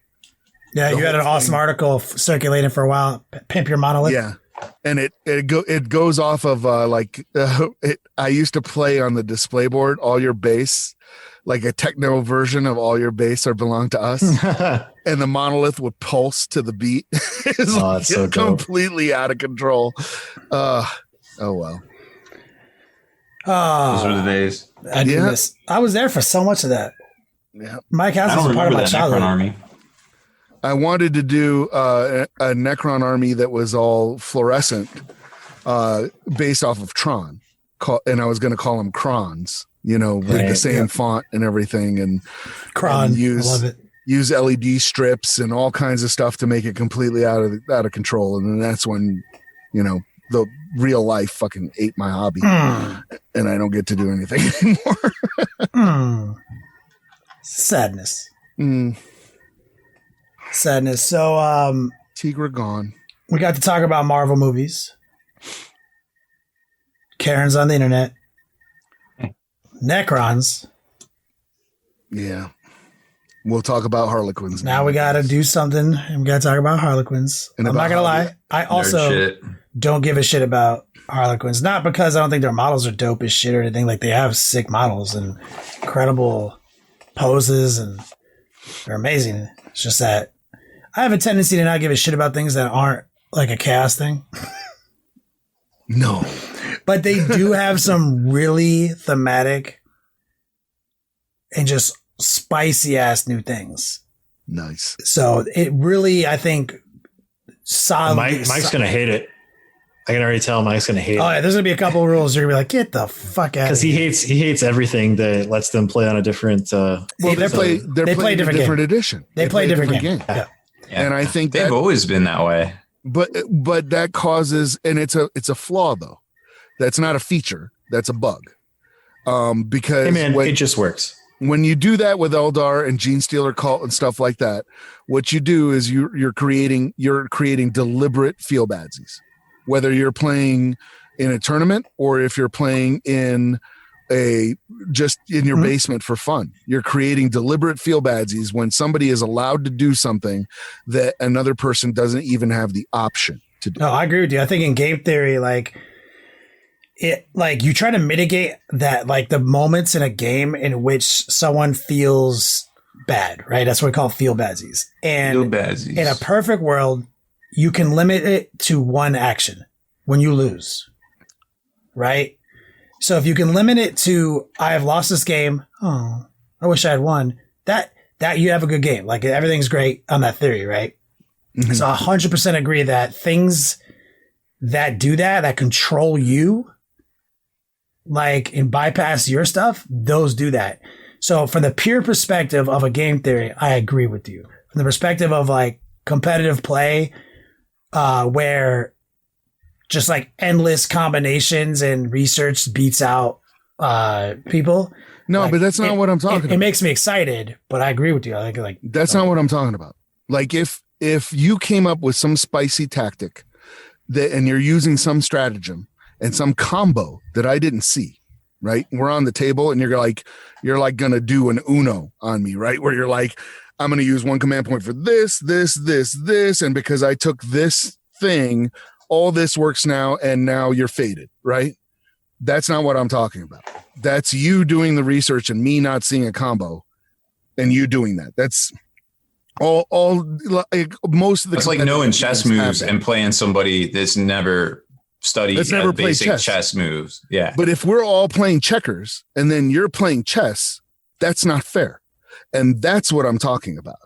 Yeah, you had an awesome article circulating for a while. Pimp your monolith. Yeah, and it goes off of I used to play on the display board all your base, like a techno version of all your base or belong to us, and the monolith would pulse to the beat. It's that's so dope. Completely out of control. Oh well. Those were the days. I do miss. I was there for so much of that. Yeah, Mike House was a part of my childhood. Army. I wanted to do a Necron army that was all fluorescent, based off of Tron, and I was going to call them Crons, with the same font and everything, and Cron. I love it. Use LED strips and all kinds of stuff to make it completely out of control, and then that's when, the real life fucking ate my hobby, and I don't get to do anything anymore. Sadness. Sadness. So, Tigra gone. We got to talk about Marvel movies. Karen's on the internet. Necrons. Yeah. We'll talk about Harlequins. Now we got to do something, and we got to talk about Harlequins. And I'm not going to lie. I also don't give a shit about Harlequins. Not because I don't think their models are dope as shit or anything. Like, they have sick models and incredible poses, and they're amazing. It's just that I have a tendency to not give a shit about things that aren't like a chaos thing. No. But they do have some really thematic and just spicy ass new things. Nice. So it really, I think, solid. Mike's going to hate it. I can already tell Mike's going to hate it. Oh, yeah, there's going to be a couple of rules. You're going to be like, get the fuck out of here. Because he hates everything that lets them play on a different... they play a different edition. They play a different game. Yeah. And I think they've always been that way. But that causes, and it's a flaw though. That's not a feature. That's a bug. Because it just works. When you do that with Eldar and Gene Stealer Cult and stuff like that, what you do is you're creating deliberate feel badsies. Whether you're playing in a tournament or if you're playing in your basement for fun, you're creating deliberate feel badsies when somebody is allowed to do something that another person doesn't even have the option to do. No, I agree with you. I think in game theory, you try to mitigate that, like the moments in a game in which someone feels bad, right? That's what we call feel badsies. And feel badsies. In a perfect world, you can limit it to one action when you lose, right? So if you can limit it to, I have lost this game. Oh, I wish I had won. That you have a good game. Like, everything's great on that theory, right? Mm-hmm. So 100% agree that things that do that control you, like, and bypass your stuff, those do that. So from the pure perspective of a game theory, I agree with you. From the perspective of like competitive play, where just like endless combinations and research beats out people. No, like, but that's not what I'm talking about. It makes me excited, but I agree with you. I think like that's not what I'm talking about. Like if you came up with some spicy tactic and you're using some stratagem and some combo that I didn't see, right? We're on the table and you're like going to do an Uno on me, right? Where you're like, I'm going to use one command point for this. And because I took this thing, all this works now. And now you're faded, right? That's not what I'm talking about. That's you doing the research and me not seeing a combo and you doing that. That's all like most of the. It's like knowing chess moves and playing somebody that's never studied basic chess moves. Yeah. But if we're all playing checkers and then you're playing chess, that's not fair. And that's what I'm talking about.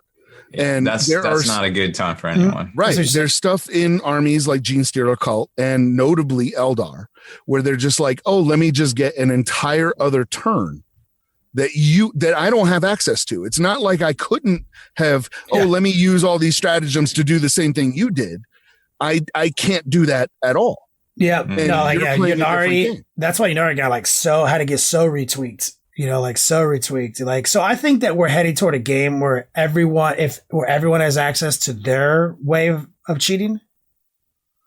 Yeah, and that's not a good time for anyone. Right. There's stuff in armies like Gene Stealer Cult and notably Eldar where they're just like, oh, let me just get an entire other turn that I don't have access to. It's not like I couldn't have, let me use all these stratagems to do the same thing you did. I can't do that at all. Yeah. Ynnari, that's why Ynnari got had to get so retweaked. So retweaked. So I think that we're heading toward a game where everyone has access to their way of cheating.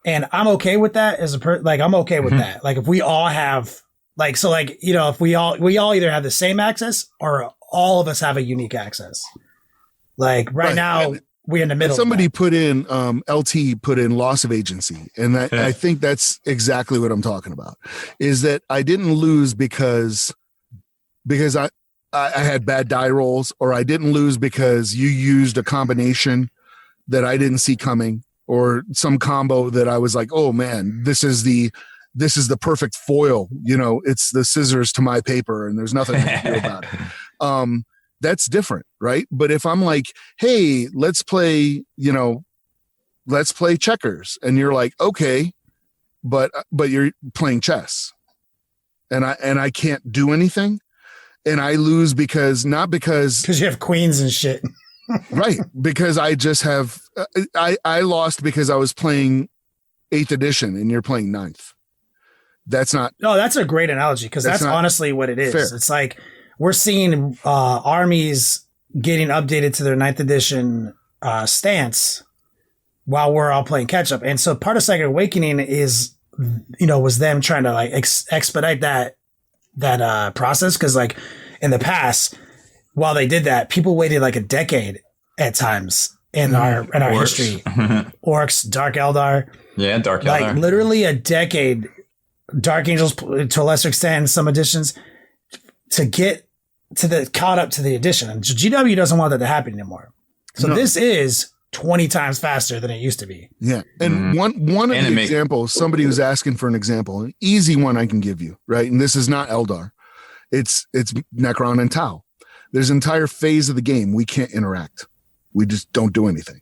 And I'm okay with that I'm okay with that. If we all have if we all either have the same access or all of us have a unique access. Right now we're in the middle. Somebody put in LT put in loss of agency, and I think that's exactly what I'm talking about. Is that I didn't lose because I had bad die rolls, or I didn't lose because you used a combination that I didn't see coming, or some combo that I was like, oh man, this is the perfect foil. It's the scissors to my paper, and there's nothing I can do about it. That's different, right? But if I'm like, hey, let's play checkers, and you're like, okay, but you're playing chess, and I can't do anything, and I lose because you have queens and shit. Right, because I just have I lost because I was playing 8th edition and you're playing 9th. That's not. No, that's a great analogy, because that's honestly what it is. Fair. It's like we're seeing armies getting updated to their 9th edition stance while we're all playing catch up. And so part of Psychic Awakening was them trying to expedite that process, because in the past, while they did that, people waited a decade at times in our history. Orcs, Dark Eldar. Yeah, Dark Eldar. Literally a decade. Dark Angels, to a lesser extent, some editions, to get caught up to the edition. And GW doesn't want that to happen anymore. So this is 20 times faster than it used to be. Yeah. And one of the examples, somebody was asking for an example, an easy one I can give you, right? And this is not Eldar. It's Necron and Tau. There's an entire phase of the game we can't interact. We just don't do anything,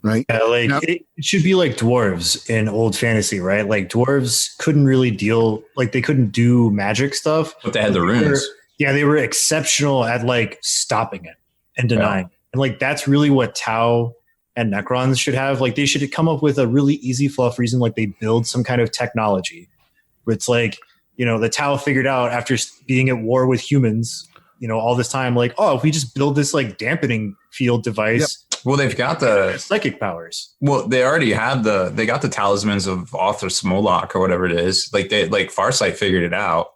right? Yeah, it should be like dwarves in old fantasy, right? Dwarves couldn't really they couldn't do magic stuff. But they had the runes. They were exceptional at stopping it and denying. Yeah. And that's really what Tau and Necrons should have. They should come up with a really easy fluff reason, they build some kind of technology. Where it's the Tau figured out after being at war with humans, all this time, if we just build this like field device. Yep. Well, they've got the psychic powers. Well, they already have they got the talismans of Author Smolok or whatever it is. Farsight figured it out,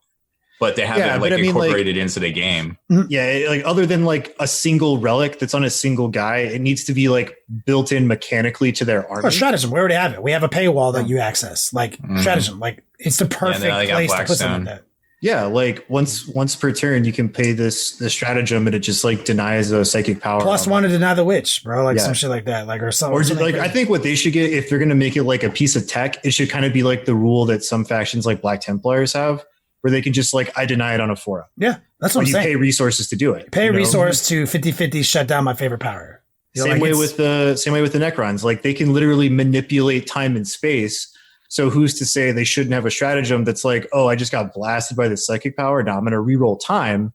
but they haven't incorporated into the game. Yeah. Other than a single relic that's on a single guy, it needs to be built in mechanically to their army. Or Stratagem. We already have it. We have a paywall that you access. Stratagem. It's the perfect place to put something like that. Yeah, once per turn, you can pay the stratagem, and it just denies a psychic power. +1 to deny the witch, bro. Some shit like that, or something. Or something I think what they should get, if they're going to make it a piece of tech, it should kind of be the rule that some factions like Black Templars have, where they can just I deny it on a forum. Yeah, that's what I'm saying. You pay resources to do it. Pay resource to 50-50 shut down my favorite power. Same way with the Necrons. They can literally manipulate time and space. So who's to say they shouldn't have a stratagem that's I just got blasted by this psychic power. Now I'm going to reroll time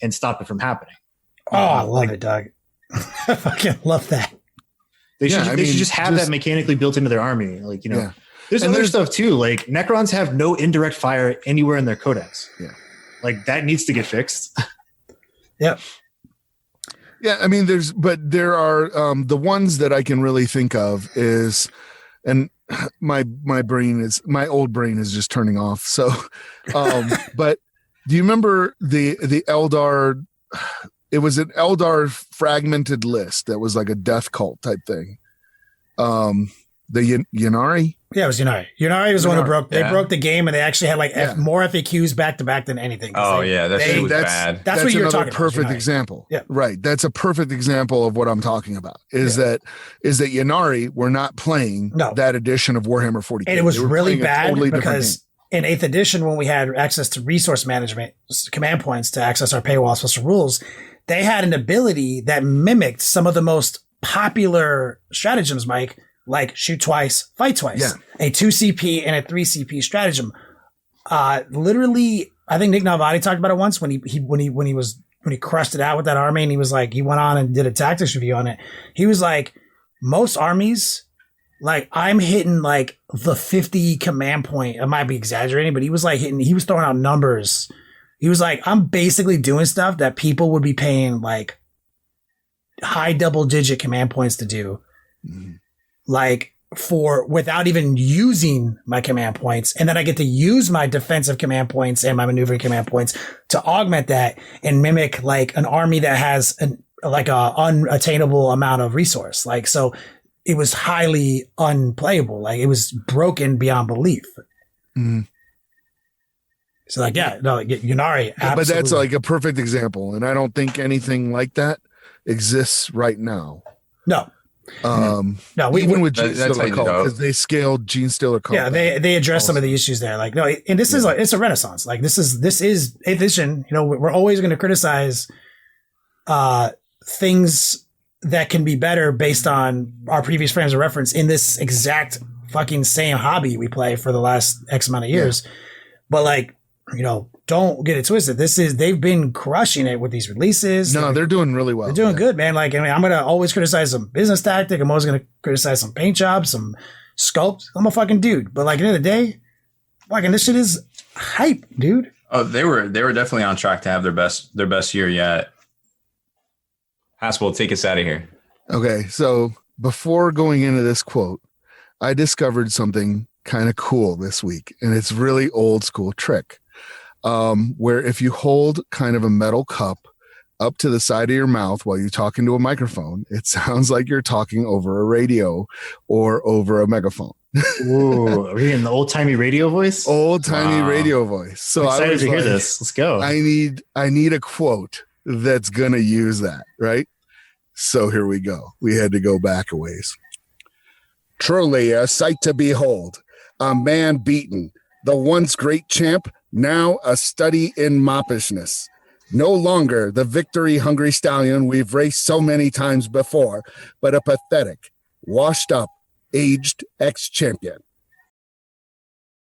and stop it from happening. Oh, I love it, Doug. I fucking love that. They should just have that mechanically built into their army. There's other stuff too. Necrons have no indirect fire anywhere in their codex. Yeah. That needs to get fixed. Yep. Yeah. There are the ones that I can really think of is, and my old brain is just turning off. So, but do you remember the Eldar? It was an Eldar fragmented list that was a death cult type thing. The Ynnari. Yeah, it was Ynnari. Ynnari was the one who broke. They broke the game, and they actually had more FAQs back to back than anything. Oh that shit was bad. That's what you're talking about. Perfect example. Yeah, right. That's a perfect example of what I'm talking about. Is that Ynnari were not playing that edition of Warhammer 40K, and it was really bad because in 8th edition, when we had access to resource management command points to access our paywall special rules, they had an ability that mimicked some of the most popular stratagems, Mike. Shoot twice, fight twice. Yeah. A 2 CP and a 3 CP stratagem. Literally, I think Nick Nalvani talked about it once when he was when he crushed it out with that army, and he was like, he went on and did a tactics review on it. He was like, most armies, like I'm hitting like the 50 command point. I might be exaggerating, but he was throwing out numbers. He was like, I'm basically doing stuff that people would be paying like high double digit command points to do. Like without even using my command points. And then I get to use my defensive command points and my maneuvering command points to augment that and mimic like an army that has a unattainable amount of resource. Like, so it was highly unplayable. Like it was broken beyond belief. So like, yeah, no, Ynnari. Absolutely. But that's like a perfect example. And I don't think anything like that exists right now. No. Even with Gene Stealer Cult, because they scaled Gene Stealer Cult. Yeah, they address some of the issues there. Like, no, and this is like, it's a renaissance. Like this is 8th edition. You know, we're always going to criticize things that can be better based on our previous frames of reference in this exact fucking same hobby we play for the last X amount of years. But like, you know, don't get it twisted. They've been crushing it with these releases. No, they're doing really well. They're doing good, man. Like, I mean, I'm going to always criticize some business tactic. I'm always going to criticize some paint jobs, some sculpt. I'm a fucking dude. But like, at the end of the day, fucking this shit is hype, dude. Oh, they were definitely on track to have their best year yet. Haspil, take us out of here. Okay, so before going into this quote, I discovered something kind of cool this week, and it's really old school trick. Where if you hold kind of a metal cup up to the side of your mouth while you talk into a microphone, it sounds like you're talking over a radio or over a megaphone. Ooh, are we getting the old timey radio voice? Old timey radio voice. So I'm excited to hear this. Let's go. I need a quote that's gonna use that, right? So here we go. We had to go back a ways. Truly a sight to behold, a man beaten, the once great champ, now a study in moppishness. No longer the victory-hungry stallion we've raced so many times before, but a pathetic, washed-up, aged ex-champion.